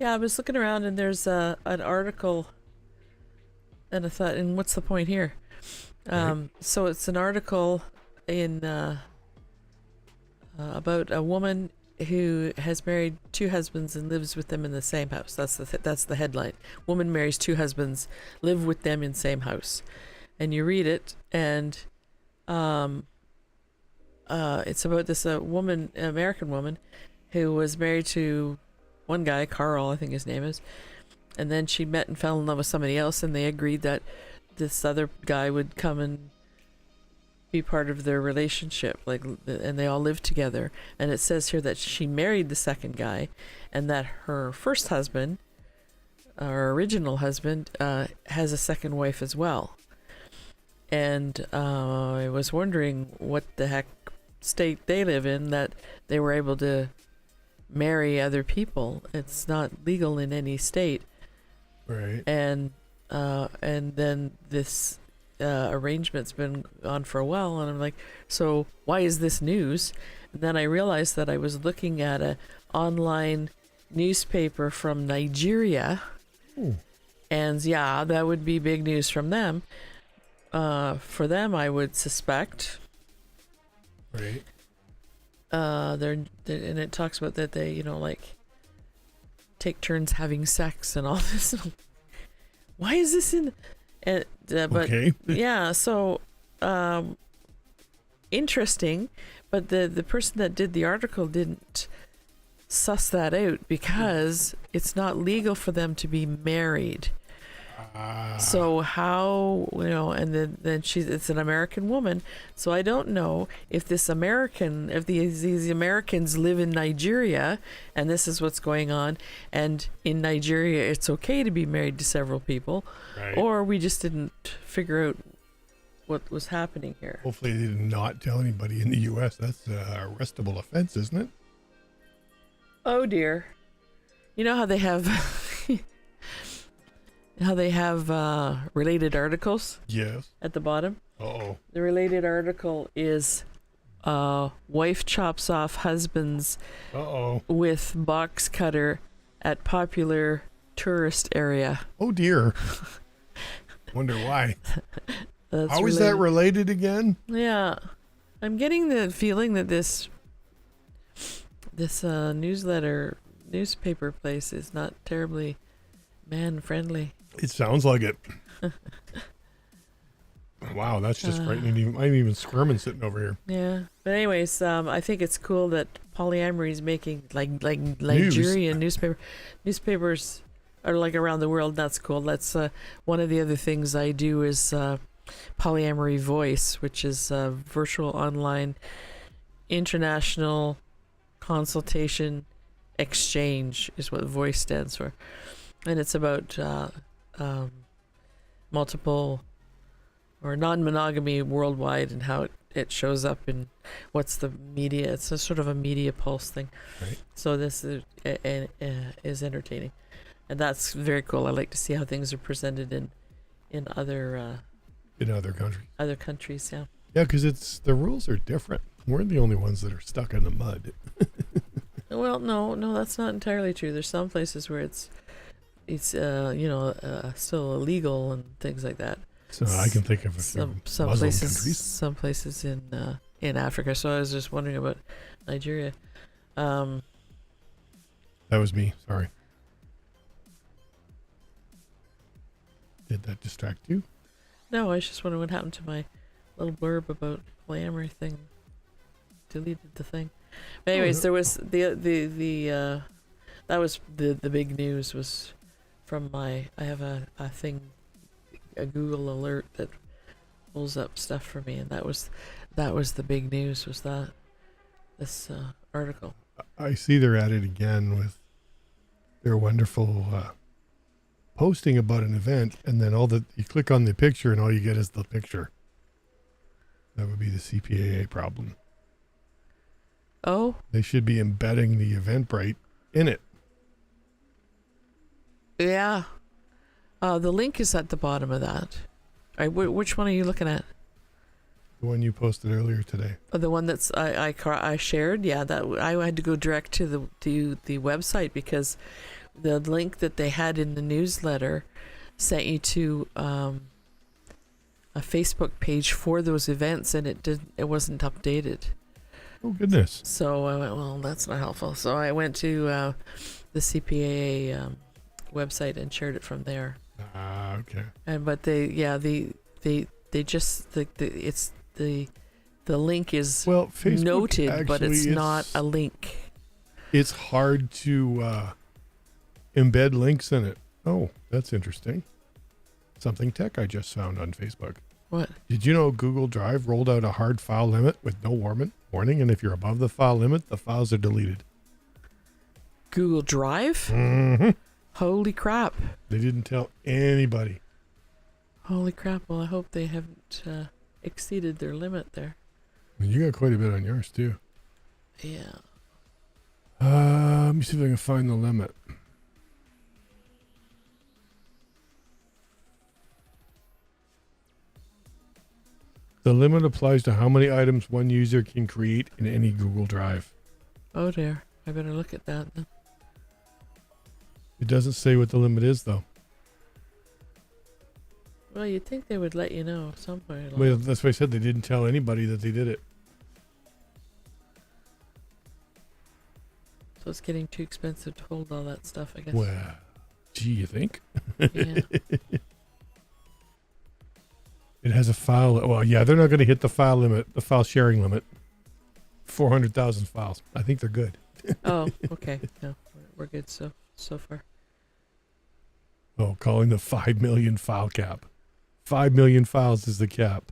Yeah, I was looking around and there's an article, and I thought, and what's the point here? Right. So it's an article in about a woman who has married two husbands and lives with them in the same house. That's the headline. Woman marries two husbands, live with them in same house. And you read it, and it's about this American woman who was married to one guy, Carl, I think his name is, and then she met and fell in love with somebody else, and they agreed that this other guy would come and be part of their relationship, and they all lived together. And it says here that she married the second guy, and that her first husband, or original husband, has a second wife as well. And I was wondering what the heck state they live in that they were able to marry other people. It's not legal in any state. Right. And then this arrangement's been on for a while, and I'm like, so why is this news? And then I realized that I was looking at a online newspaper from Nigeria. Ooh. And yeah, that would be big news from them. For them, I would suspect. Right. And it talks about that they, take turns having sex and all this. Why is this in? But Okay. yeah, so interesting. But the person that did the article didn't suss that out because it's not legal for them to be married. So how, and then it's an American woman. So I don't know if these Americans live in Nigeria and this is what's going on. And in Nigeria, it's okay to be married to several people, Right. or we just didn't figure out what was happening here. Hopefully they did not tell anybody in the U.S. That's a arrestable offense, isn't it? Oh dear. You know how they have related articles Yes. at the bottom? Uh-oh. The related article is wife chops off husband's Uh-oh. with box cutter at popular tourist area. Oh, dear. Wonder why. That's How is that related again? Yeah. I'm getting the feeling that this newspaper place is not terribly man-friendly. It sounds like it. Wow, that's just frightening. I'm even squirming sitting over here. Yeah. But anyways, I think it's cool that polyamory is making like Nigerian newspapers are like around the world. That's cool. That's one of the other things I do is Polyamory Voice, which is virtual online international consultation exchange is what Voice stands for, and it's about multiple or non-monogamy worldwide and how it shows up in what's the media. It's a sort of a media pulse thing. Right. So this is entertaining, and that's very cool. I like to see how things are presented in other countries. Other countries, yeah. Yeah, because the rules are different. We're the only ones that are stuck in the mud. Well, no, that's not entirely true. There's some places where it's still illegal and things like that. So I can think of some Muslim places, countries. some places in Africa. So I was just wondering about Nigeria. That was me. Sorry. Did that distract you? No, I was just wondering what happened to my little blurb about polyamory thing. Deleted the thing. But anyways, there was that was the big news was from I have a thing, a Google alert that pulls up stuff for me, and that was the big news, was that this article. I see they're at it again with their wonderful posting about an event, and then you click on the picture and all you get is the picture. That would be the CPAA problem. Oh? They should be embedding the Eventbrite in it. Yeah. The link is at the bottom of that. Which one are you looking at? The one you posted earlier today. Oh, the one that's I shared. Yeah, that I had to go direct to the website because the link that they had in the newsletter sent you to a Facebook page for those events, and it wasn't updated. Oh goodness! So I went, well, that's not helpful. So I went to the CPAA website and shared it from there. Okay. But the link is Facebook noted, but it's actually not a link. It's hard to embed links in it. Oh, that's interesting. Something tech I just found on Facebook. What? Did you know Google Drive rolled out a hard file limit with no warning? And if you're above the file limit, the files are deleted. Google Drive? Mm-hmm. Holy crap. They didn't tell anybody. Holy crap. Well, I hope they haven't exceeded their limit there. You got quite a bit on yours, too. Yeah. Let me see if I can find the limit. The limit applies to how many items one user can create in any Google Drive. Oh dear. I better look at that then. It doesn't say what the limit is, though. Well, you'd think they would let you know somewhere. Well, that's why I said they didn't tell anybody that they did it. So it's getting too expensive to hold all that stuff, I guess. Well, gee, you think? Yeah. It has a file. Well, yeah, they're not going to hit the file limit, the file sharing limit. 400,000 files. I think they're good. Oh, okay. No, we're good so far. Oh, calling the 5 million file cap. 5 million files is the cap.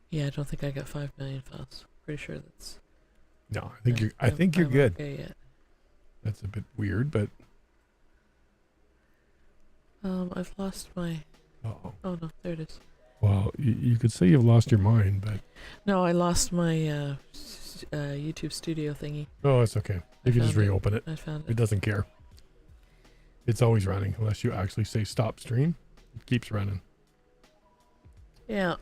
Yeah, I don't think I got 5 million files. Pretty sure that's. No, I think you're I'm good. Okay, yeah. That's a bit weird, but. I've lost my. Oh no, there it is. Well, you could say you've lost your mind, but. No, I lost my YouTube Studio thingy. Oh, it's okay. You can just found it. reopen it. I found It it. doesn't care. It's always running unless you actually say stop stream. It keeps running. Yeah.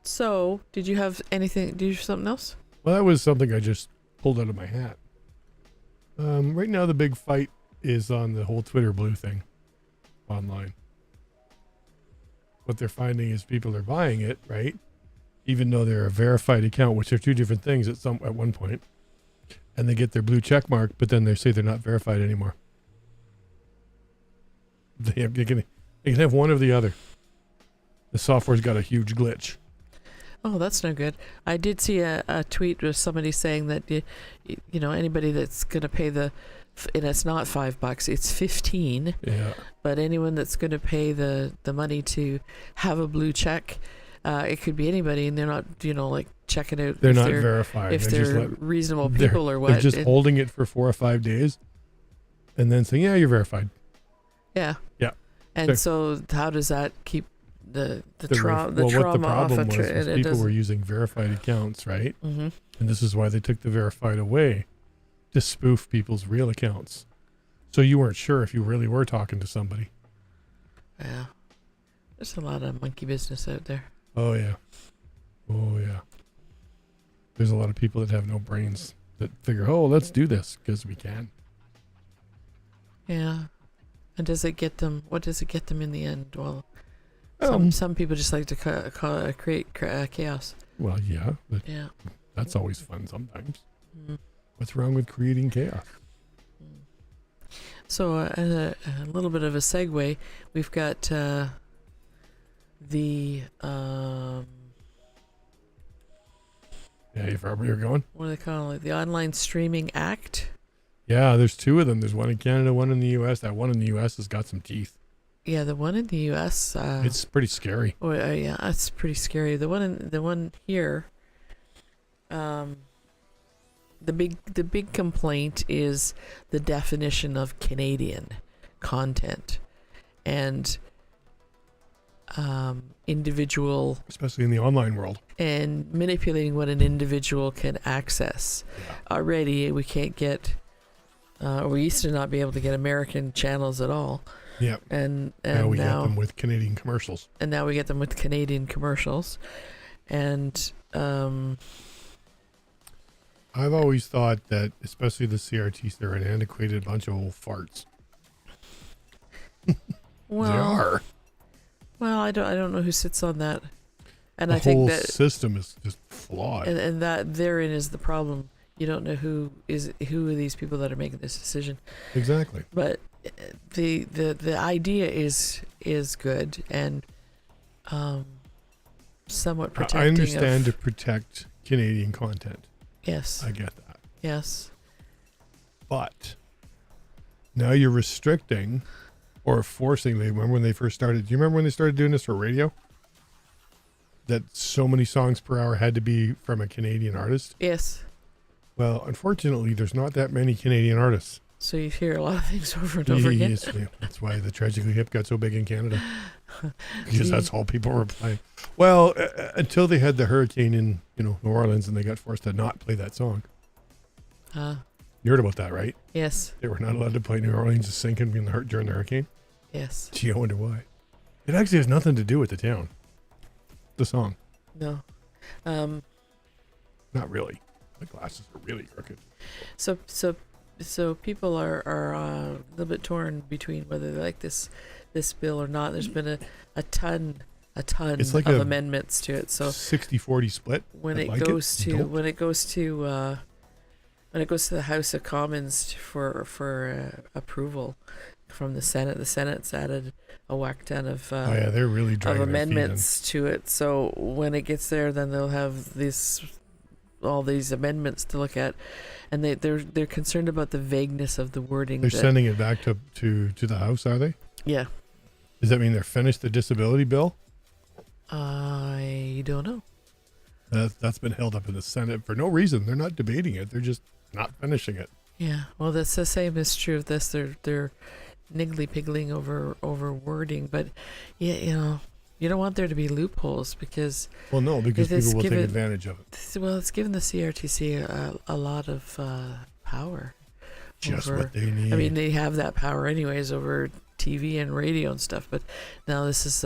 So, did you have anything? Did you have something else? Well, that was something I just pulled out of my hat. Right now, the big fight is on the whole Twitter blue thing online. What they're finding is people are buying it, right? Even though they're a verified account, which are two different things at one point, and they get their blue check mark, but then they say they're not verified anymore. They can have one or the other. The software's got a huge glitch. Oh, that's no good. I did see a tweet with somebody saying that you know, anybody that's going to pay and it's not $5, it's 15. Yeah. But anyone that's going to pay the money to have a blue check, it could be anybody, and they're not, you know, like checking out. They're not verified. If they're they're just reasonable people or what. They're just holding it for 4 or 5 days, and then saying, "Yeah, you're verified." Yeah. Yeah. And so, how does that keep the trauma what the off problem a was people were using verified accounts, right? Mm-hmm. And this is why they took the verified away, to spoof people's real accounts. So you weren't sure if you really were talking to somebody. Yeah. There's a lot of monkey business out there. Oh yeah. Oh yeah. There's a lot of people that have no brains that figure, oh, let's do this because we can. Yeah. And does it get them? What does it get them in the end? Well, some people just like to create chaos. Well, yeah, but Yeah. that's always fun sometimes. Mm. What's wrong with creating chaos? So, a little bit of a segue. We've got the Yeah, if ever you're going. what do they call it? The Online Streaming Act. Yeah, there's two of them. There's one in Canada, one in the U.S. That one in the U.S. has got some teeth. Yeah, the one in the U.S. It's pretty scary. Oh, yeah, that's pretty scary. The one here. The big complaint is the definition of Canadian content, and individual, Especially in the online world. and manipulating what an individual can access. Yeah. Already, we can't get. We used to not be able to get American channels at all. Yeah. And Now we now get them with Canadian commercials. and now we get them with Canadian commercials, and I've always thought that, especially the CRTs, they're an antiquated bunch of old farts. well, They are. Well, I don't know who sits on that, and The I think whole that system is just flawed. and that therein is the problem. You don't know who are these people that are making this decision. Exactly. But the idea is good and somewhat protecting. I understand to of, protect Canadian content. yes, I get that. yes, But now you're restricting or forcing. They remember when they first started. Do you remember when they started doing this for radio? That so many songs per hour had to be from a Canadian artist. yes. Well, unfortunately, there's not that many Canadian artists. So you hear a lot of things over and over again. Yes, yeah. That's why the Tragically Hip got so big in Canada. Because that's all people were playing. Well, until they had the hurricane in, New Orleans, and they got forced to not play that song. You heard about that, right? Yes, They were not allowed to play New Orleans is sinking during the hurricane. yes. Gee, I wonder why. It actually has nothing to do with the town. The song. No. Not really. My glasses are really crooked. So people are a little bit torn between whether they like this bill or not. There's been a ton It's like of a amendments to it. So 60-40 split. when I it like goes it. to Don't. when it goes to the House of Commons for approval from the Senate's added a whack ton of Oh yeah, they're really of dragging amendments to it. So when it gets there, then they'll have all these amendments to look at, and they're concerned about the vagueness of the wording. They're sending it back to the House, are they? Yeah. Does that mean they're finished the disability bill? I don't know. That's been held up in the Senate for no reason. They're not debating it. They're just not finishing it. Yeah. Well, that's the same is true of this. They're niggly piggling over wording, but yeah, You don't want there to be loopholes because Well, no, because It is people will take given- advantage of it. it's given the CRTC a lot of power. Just over- what they need. I mean, they have that power anyways over TV and radio and stuff, but now this is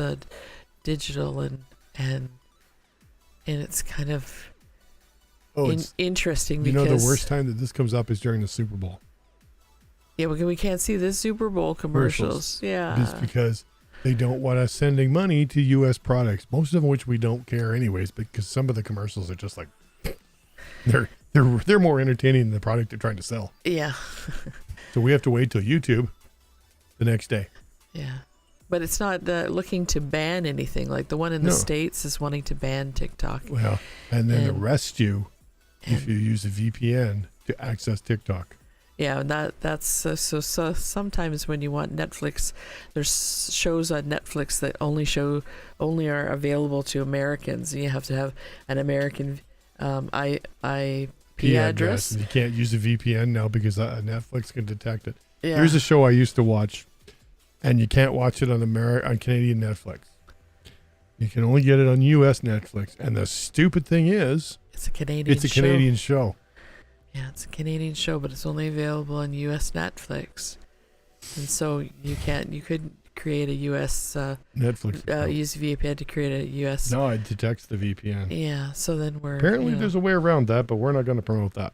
digital and it's kind of interesting you because know, the worst time that this comes up is during the Super Bowl. Yeah, we can't see the Super Bowl commercials. Yeah, Just because they don't want us sending money to U.S. products, most of which we don't care anyways, because some of the commercials are just like they're more entertaining than the product they're trying to sell. yeah, So we have to wait till YouTube the next day. yeah. But it's not looking to ban anything. Like the one in the No. States is wanting to ban TikTok. Well, and then And- arrest you if and- you use a VPN to access TikTok. Yeah, and that's so sometimes when you want Netflix, there's shows on Netflix that only are available to Americans, and you have to have an American IP address. And you can't use a VPN now because Netflix can detect it. Yeah. Here's a show I used to watch, and you can't watch it on Canadian Netflix. You can only get it on U.S. Netflix. And the stupid thing is, It's a Canadian it's a show. Canadian show. Yeah, it's a Canadian show, but it's only available on U.S. Netflix. And so you couldn't create a U.S. Netflix. use VPN to create a U.S. No, it detects the VPN. Yeah, so then we're Apparently, there's a way around that, but we're not going to promote that.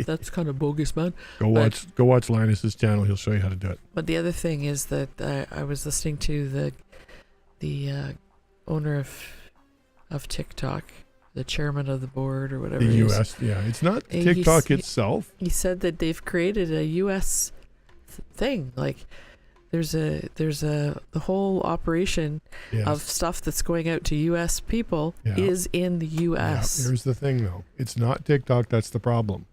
that's kind of bogus, man. Go watch Linus's channel. He'll show you how to do it. But the other thing is that I was listening to the owner of TikTok, the chairman of the board or whatever. The it is. U.S. Yeah, it's not He's- TikTok itself. He said that they've created a U.S. thing. Like there's the whole operation Yes. of stuff that's going out to U.S. people Yeah. is in the U.S. Yeah, here's the thing, though. It's not TikTok that's the problem.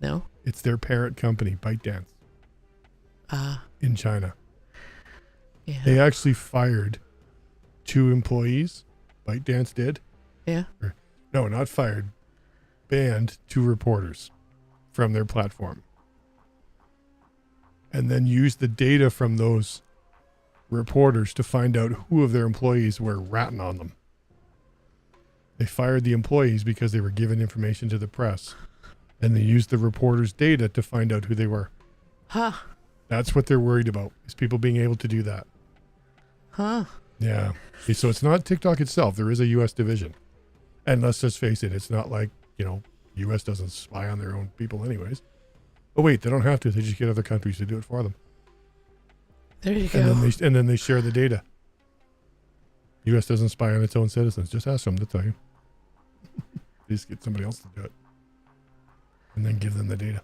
No. It's their parent company, ByteDance, in China. Yeah. They actually fired 2 employees. ByteDance did. Yeah. No, not fired. Banned 2 reporters from their platform. And then used the data from those reporters to find out who of their employees were ratting on them. They fired the employees because they were giving information to the press. And they used the reporters' data to find out who they were. Huh. That's what they're worried about, is people being able to do that. Huh. Yeah. Okay, so it's not TikTok itself. There is a U.S. division. And let's just face it, it's not like, U.S. doesn't spy on their own people anyways. Oh, wait, they don't have to. They just get other countries to do it for them. There you And go. then they share the data. U.S. doesn't spy on its own citizens. Just ask them to tell you. Just get somebody else to do it. And then give them the data.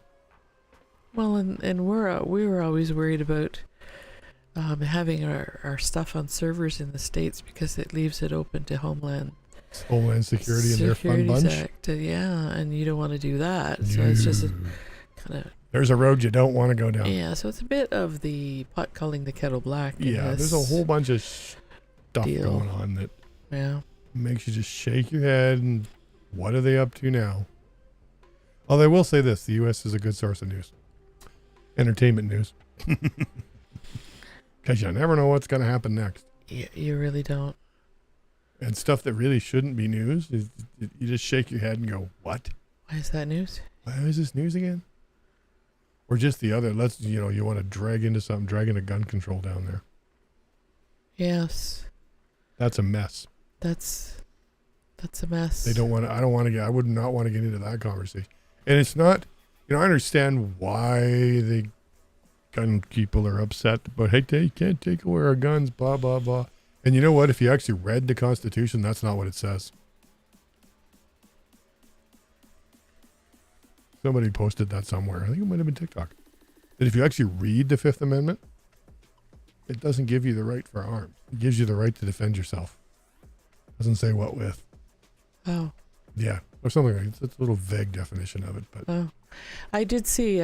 Well, and we were always worried about having our stuff on servers in the States because it leaves it open to Homeland Homeland Security and their fun Securities bunch. Act. Yeah, and you don't want to do that. So it's just No. kind of There's a road you don't want to go down. yeah. So it's a bit of the pot calling the kettle black. in Yeah, there's this a whole bunch of stuff deal. going on that Yeah. makes you just shake your head and what are they up to now? Although I will say this, the U.S. is a good source of news. Entertainment news. Because you never know what's going to happen next. You really don't. And stuff that really shouldn't be news, you just shake your head and go, what? Why is that news? Why is this news again? Or just the other, you want to drag into something, dragging a gun control down there. Yes. That's a mess. That's a mess. I would not want to get into that conversation. And it's not, I understand why the gun people are upset, but hey, you can't take away our guns, blah, blah, blah. And you know what? If you actually read the Constitution, that's not what it says. Somebody posted that somewhere. I think it might have been TikTok. That if you actually read the Fifth Amendment, it doesn't give you the right for arms. It gives you the right to defend yourself. It doesn't say what with. Oh. Yeah, or something like that. It's a little vague definition of it, but Oh. I did see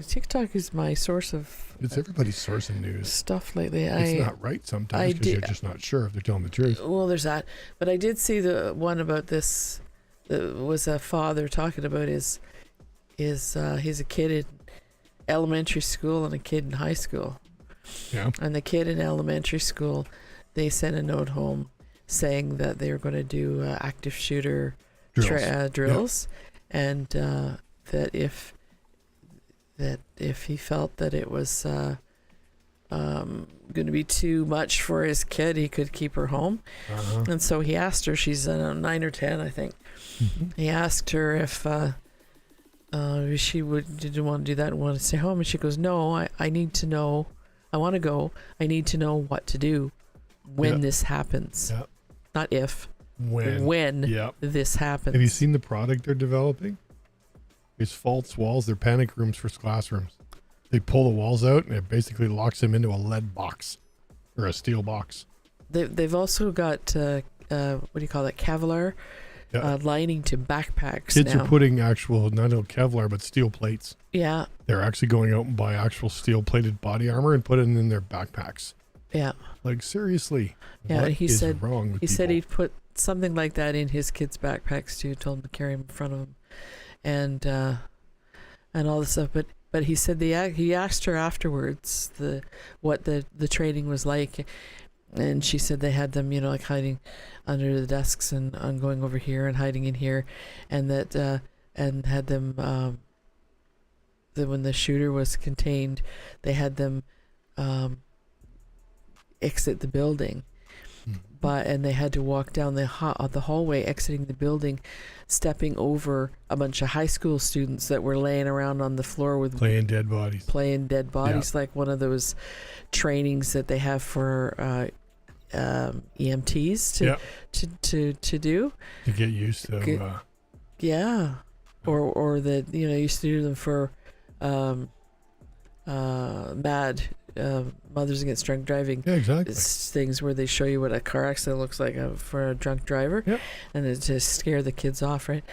TikTok is my source of it's everybody's source of news. stuff lately. It's not right sometimes because you're just not sure if they're telling the truth. Well, there's that. But I did see the one about this. Was a father talking about he's a kid in elementary school and a kid in high school. Yeah. And the kid in elementary school, they sent a note home saying that they were going to do active shooter drills, and that if he felt that it was going to be too much for his kid, he could keep her home. And so he asked her, she's 9 or 10, I think. He asked her if she didn't want to do that and wanted to stay home, and she goes, no, I need to know, I want to go, I need to know what to do when this happens. Not if, when this happens. Have you seen the product they're developing? It's false walls. They're panic rooms for classrooms. They pull the walls out and it basically locks them into a lead box or a steel box. They've also got what do you call that, Kevlar lining to backpacks. Kids now are putting actual, not only Kevlar, but steel plates. Yeah. They're actually going out and buy actual steel plated body armor and put it in their backpacks. Yeah. Like, seriously. Yeah, what he is said wrong with he people? said he'd put something like that in his kids' backpacks too. Told him to carry them in front of him, and all this stuff. But he said he asked her afterwards what the training was like, and she said they had them, like hiding under the desks and going over here and hiding in here, and that and had them that when the shooter was contained, they had them exit the building. And they had to walk down the hallway, exiting the building, stepping over a bunch of high school students that were laying around on the floor with playing dead bodies, like one of those trainings that they have for EMTs to do, to get used to. Or that used to do them for MAD. Mothers Against Drunk Driving. Yeah, exactly. It's things where they show you what a car accident looks like for a drunk driver, and it's to scare the kids off, right?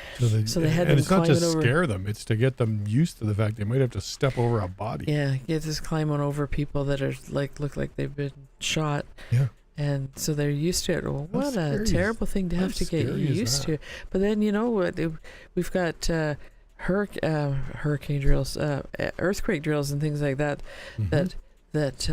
So they had them it's not climbing just over. Scare them; it's to get them used to the fact they might have to step over a body. Yeah, get this climbing over people that are look like they've been shot. Yeah. And so they're used to it. Well, what a terrible thing to have to get used to. But then we've got hurricane drills, earthquake drills, and things like that. That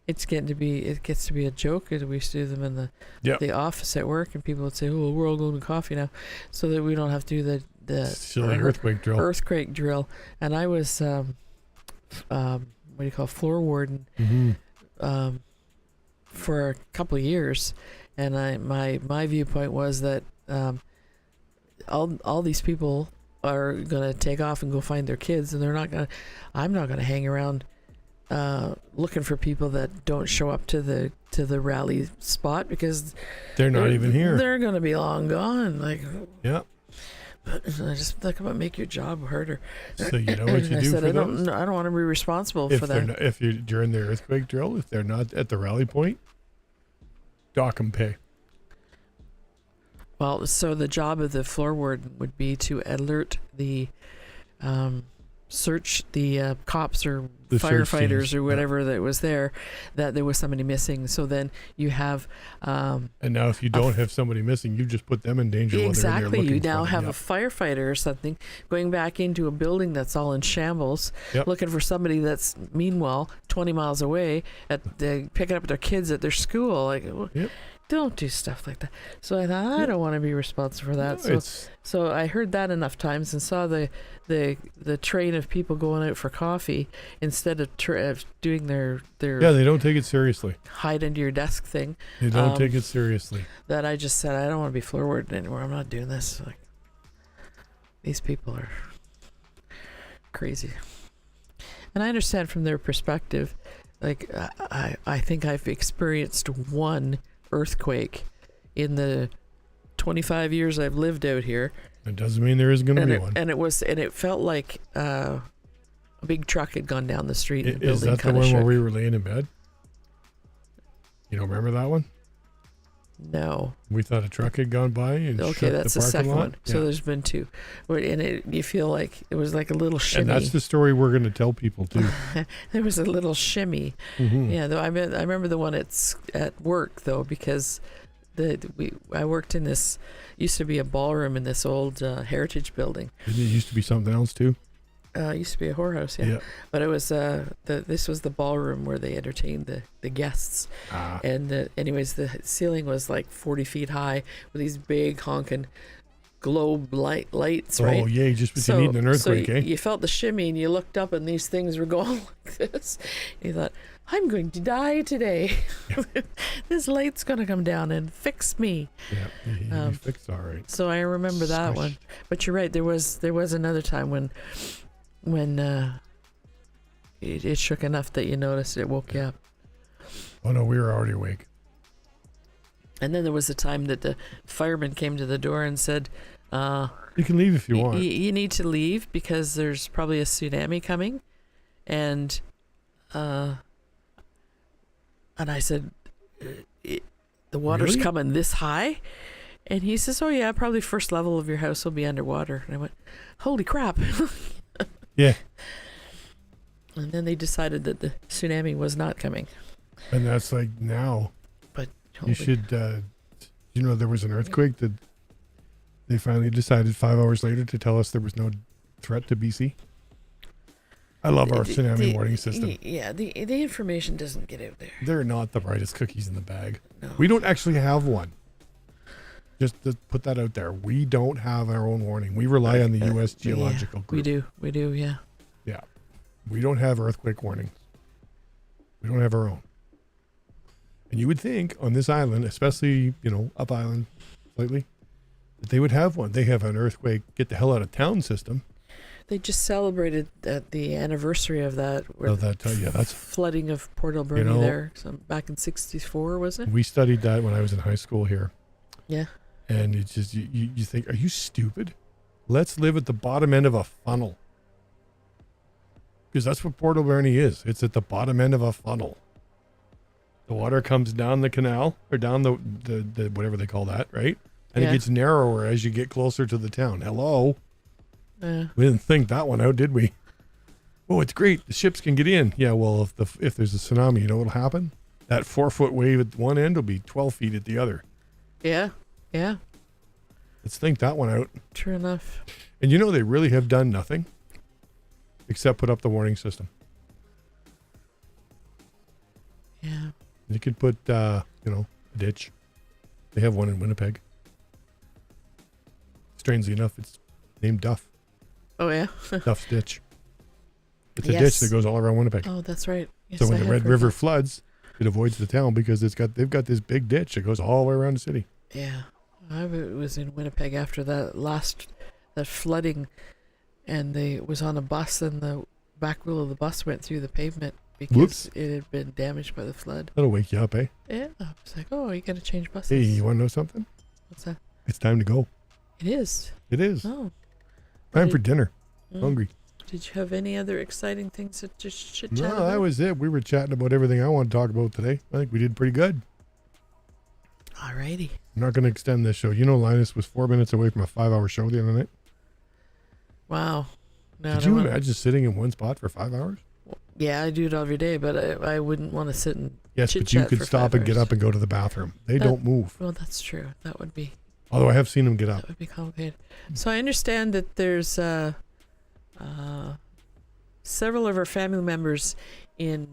it gets to be a joke. We used to do them in the office at work, and people would say, "Oh, we're all going to coffee now," so that we don't have to do the silly earthquake drill. And I was floor warden for a couple of years, and my viewpoint was that all these people are gonna take off and go find their kids, and I'm not gonna hang around looking for people that don't show up to the rally spot, because they're not even here. They're gonna be long gone. I just think about make your job harder. So you know what you do for those? I don't want to be responsible for that. If you're during the earthquake drill, if they're not at the rally point, dock them pay. Well, so the job of the floor warden would be to alert the search the cops or the firefighters or whatever that was there, that there was somebody missing. So then you have and now if you don't have somebody missing, you just put them in danger. Exactly. You now have a firefighter or something going back into a building that's all in shambles, looking for somebody that's meanwhile 20 miles away picking up their kids at their school. Don't do stuff like that. So I thought, I don't want to be responsible for that. So I heard that enough times and saw the train of people going out for coffee instead of doing their they don't take it seriously. Hide under your desk thing. They don't take it seriously. That I just said, I don't want to be floor warden anymore. I'm not doing this. These people are crazy. And I understand from their perspective. I think I've experienced one earthquake in the 25 years I've lived out here. It doesn't mean there isn't going to be one. And it felt like a big truck had gone down the street. And the is building that the one where we were laying in bed? You don't remember that one? No. We thought a truck had gone by and okay, that's the second lot. one. So there's been two, and you feel like it was like a little shimmy. And that's the story we're going to tell people too. There was a little shimmy. Yeah, though I remember the one at work though, because I worked in this, used to be a ballroom in this old heritage building. Didn't it used to be something else too? used to be a whorehouse, yeah. But it was this was the ballroom where they entertained the guests. And anyways, the ceiling was like 40 feet high with these big honking globe lights, right? Oh, yay, just what you need in an earthquake, you felt the shimmy and you looked up and these things were going like this. And you thought, I'm going to die today. Yeah. This light's going to come down and fix me. Yeah, fixed all right. So I remember that one. But you're right, there was another time when it shook enough that you noticed it woke you up. Oh, no, we were already awake. And then there was a time that the fireman came to the door and said, you can leave if you want. You need to leave because there's probably a tsunami coming. And I said, the water's Really? coming this high? And he says, oh yeah, probably first level of your house will be underwater. And I went, holy crap. Yeah. And then they decided that the tsunami was not coming. And that's like now. But you should, there was an earthquake that they finally decided 5 hours later to tell us there was no threat to BC. I love our tsunami warning system. Yeah, the information doesn't get out there. They're not the brightest cookies in the bag. No. We don't actually have one. Just to put that out there. We don't have our own warning. We rely on the U.S. Geological Group. We do, yeah. Yeah. We don't have earthquake warnings. We don't have our own. And you would think on this island, especially, up island slightly, that they would have one. They have an earthquake, get the hell out of town system. They just celebrated the anniversary of that. That's flooding of Port Alberni there. Back in '64, wasn't it? We studied that when I was in high school here. Yeah. And it's just, you think, are you stupid? Let's live at the bottom end of a funnel. Because that's what Port Alberni is. It's at the bottom end of a funnel. The water comes down the canal, or down the whatever they call that, right? And it gets narrower as you get closer to the town. Hello? We didn't think that one out, did we? Oh, it's great. The ships can get in. Yeah, well, if there's a tsunami, you know what'll happen? That 4-foot wave at one end will be 12 feet at the other. Yeah. Let's think that one out. True enough. And they really have done nothing except put up the warning system. Yeah. You could put, a ditch. They have one in Winnipeg. Strangely enough, it's named Duff. Oh, yeah? Duff's Ditch. It's a ditch that goes all around Winnipeg. Oh, that's right. Yes, so when the Red River floods, it avoids the town because they've got this big ditch that goes all the way around the city. Yeah. I was in Winnipeg after that flooding, and they was on a bus, and the back wheel of the bus went through the pavement because it had been damaged by the flood. That'll wake you up, eh? Yeah. I was like, oh, you got to change buses. Hey, you want to know something? What's that? It's time to go. It is. It is. Oh. Time for dinner. Hungry. Did you have any other exciting things that just chit chat about? No, that was it. We were chatting about everything I want to talk about today. I think we did pretty good. Alrighty. I'm not going to extend this show. Linus was 4 minutes away from a 5-hour show the other night. Wow. No, Did you imagine sitting in one spot for 5 hours? Yeah, I do it every day, but I wouldn't want to sit and Yes, but you could stop and get up and go to the bathroom. They don't move. Well, that's true. That would be... Although I have seen them get up. That would be complicated. So I understand that there's several of our family members in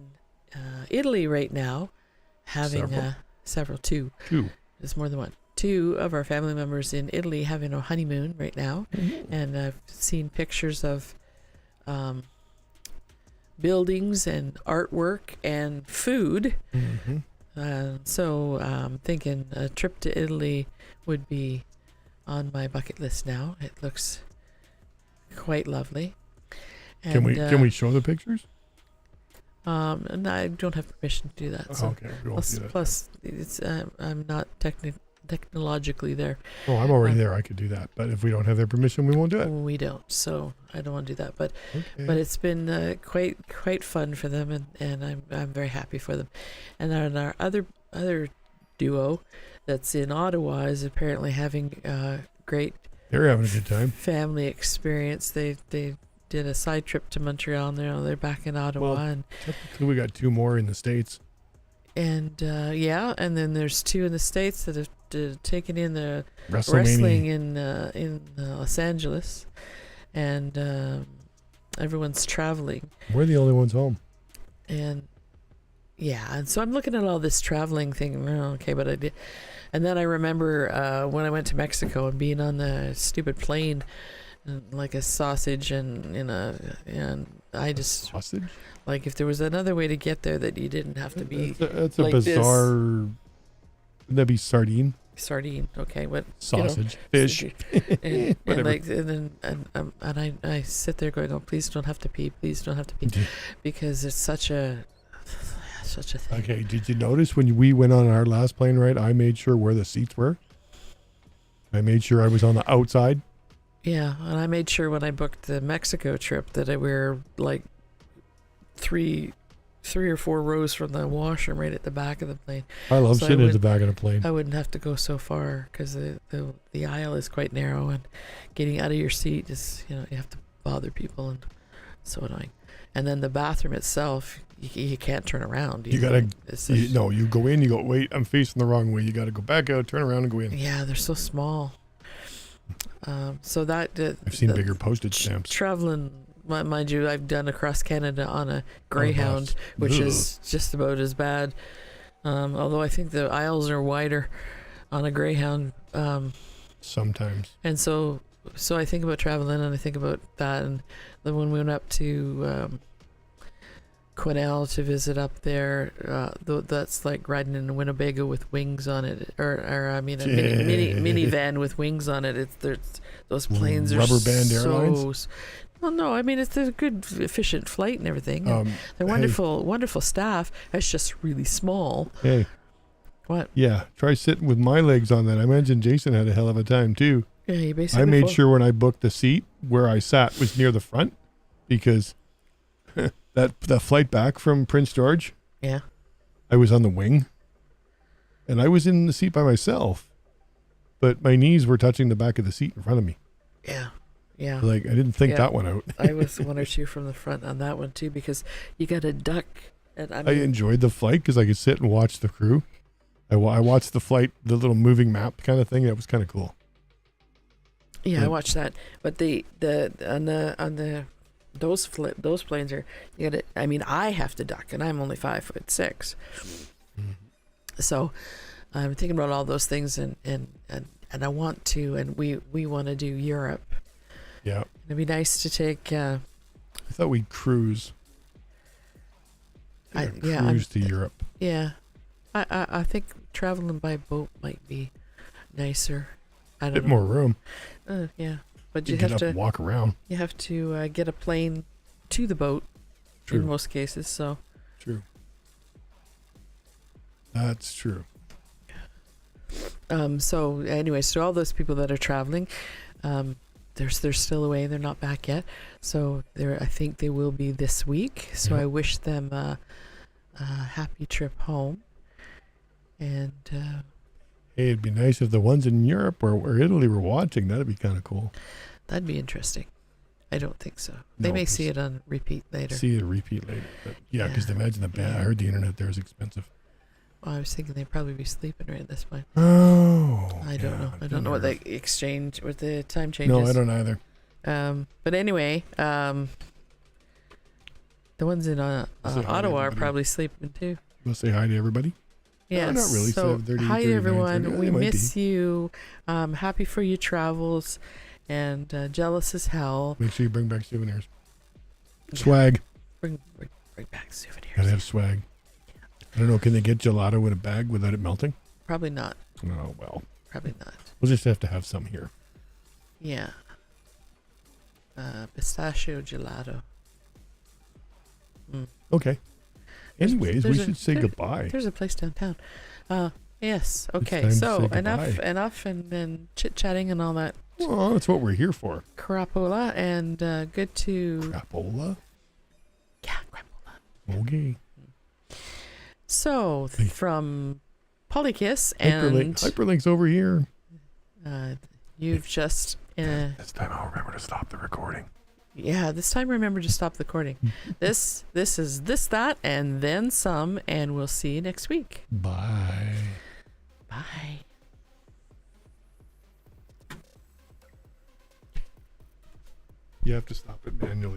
Italy right now having... Several. Two. There's more than one. 2 of our family members in Italy having a honeymoon right now. Mm-hmm. And I've seen pictures of buildings and artwork and food. Mm-hmm. So I'm thinking a trip to Italy would be on my bucket list now. It looks quite lovely. And, can we show the pictures? And I don't have permission to do that. So okay, we won't do that. Plus, it's I'm not technologically there. Oh, I'm already there. I could do that, but if we don't have their permission, we won't do it. We don't, so I don't want to do that. But it's been quite fun for them, and I'm very happy for them. And then our other duo that's in Ottawa is apparently having great. They're having a good time. Family experience. They did a side trip to Montreal, and they're back in Ottawa. And technically we got 2 more in the States. And and then there's 2 in the States that have taken in the wrestling in Los Angeles, and everyone's traveling. We're the only ones home. And yeah, and so I'm looking at all this traveling thing. Well, okay, but I did. And then I remember when I went to Mexico and being on the stupid plane, and like a sausage, and I just Sausage? like if there was another way to get there that you didn't have to be That's a like bizarre. Wouldn't that be sardine? sardine. Okay, what Sausage, fish, and whatever. like and I sit there going, oh, please don't have to pee, please don't have to pee, because it's such a thing. Okay, did you notice when we went on our last plane ride, I made sure where the seats were? I made sure I was on the outside. Yeah, and I made sure when I booked the Mexico trip that I were like three or four rows from the washroom right at the back of the plane. I love So I sitting at would- the back of the plane. I wouldn't have to go so far because the aisle is quite narrow, and getting out of your seat is, you have to bother people, and it's so annoying. And then the bathroom itself, you can't turn around. You gotta- it's You go in, you go, wait, I'm facing the wrong way. You got to go back out, turn around and go in. yeah, they're so small. So that I've seen bigger postage stamps. traveling, mind you, I've done across Canada on a Greyhound, which is just about as bad. Although I think the aisles are wider on a Greyhound. Sometimes. And so I think about traveling, and I think about that. And then when we went up to Quesnel to visit up there, that's like riding in a Winnebago with wings on it, or I mean a minivan with wings on it. Those planes are Rubber band so airlines? Well, no, I mean it's a good, efficient flight and everything. And they're wonderful staff. It's just really small. Hey. What? Yeah, try sitting with my legs on that. I imagine Jason had a hell of a time too. Yeah, you basically. I made sure when I booked the seat where I sat was near the front, because the flight back from Prince George, Yeah. I was on the wing, and I was in the seat by myself, but my knees were touching the back of the seat in front of me. Yeah. Yeah. Like, I didn't think Yeah. that one out. I was one or two from the front on that one too, because you got to duck. And I I mean, enjoyed the flight because I could sit and watch the crew. I watched the flight, the little moving map kind of thing. That was kind of cool. yeah, I Yeah. watched that. But those planes are, you got to. I mean, I have to duck, and I'm only 5'6". So I'm thinking about all those things, and I want to, and we want to do Europe. Yeah. It'd be nice to take. I thought we'd cruise. Yeah, Cruise to Europe. Yeah, I think traveling by boat might be nicer. I don't Bit know. more room. Yeah, but You you get have up and to walk around. get a plane to the boat True. in most cases. So True. That's true. so anyway, so all those people that are traveling, they're still away. They're not back yet. So I think they will be this week. So Yep. I wish them a happy trip home. And Hey, it'd be nice if the ones in Europe or Italy were watching. That'd be kind of cool. that'd be interesting. I don't think so. They No, may 'cause see it on repeat later. See a repeat later. But yeah, because Yeah. imagine the band. I heard the internet there is expensive. Well, I was thinking they'd probably be sleeping right at this point. Oh. I don't know. I don't know what the exchange, what the time change No, is. I don't either. But anyway, the ones in Say hi to Ottawa are everybody. probably sleeping too. We'll say hi to everybody. Yeah, not really. So 7:30, hi 39, everyone. 30. We They might miss you. Happy for your travels, and jealous as hell. Make sure you bring back souvenirs. Yeah. Swag. Bring back souvenirs. Gotta have swag. I don't know. Can they get gelato in a bag without it melting? Probably not. Oh, well. Probably not. We'll just have to have some here. Yeah. Pistachio gelato. Okay. Anyways, There's we a- should say there- goodbye. There's a place downtown. Yes. Okay. time to So say enough goodbye. and chit chatting and all that Well, that's what we're here for. crapola, and good to Crapola. yeah crapola. Okay. So Hey. from Polykiss Hyperlink. and Hyperlink's over here. you've just This time I'll remember to stop the recording. this time remember to stop the recording. this is that and then some, and we'll see you next week. Bye. Bye. You have to stop it manually.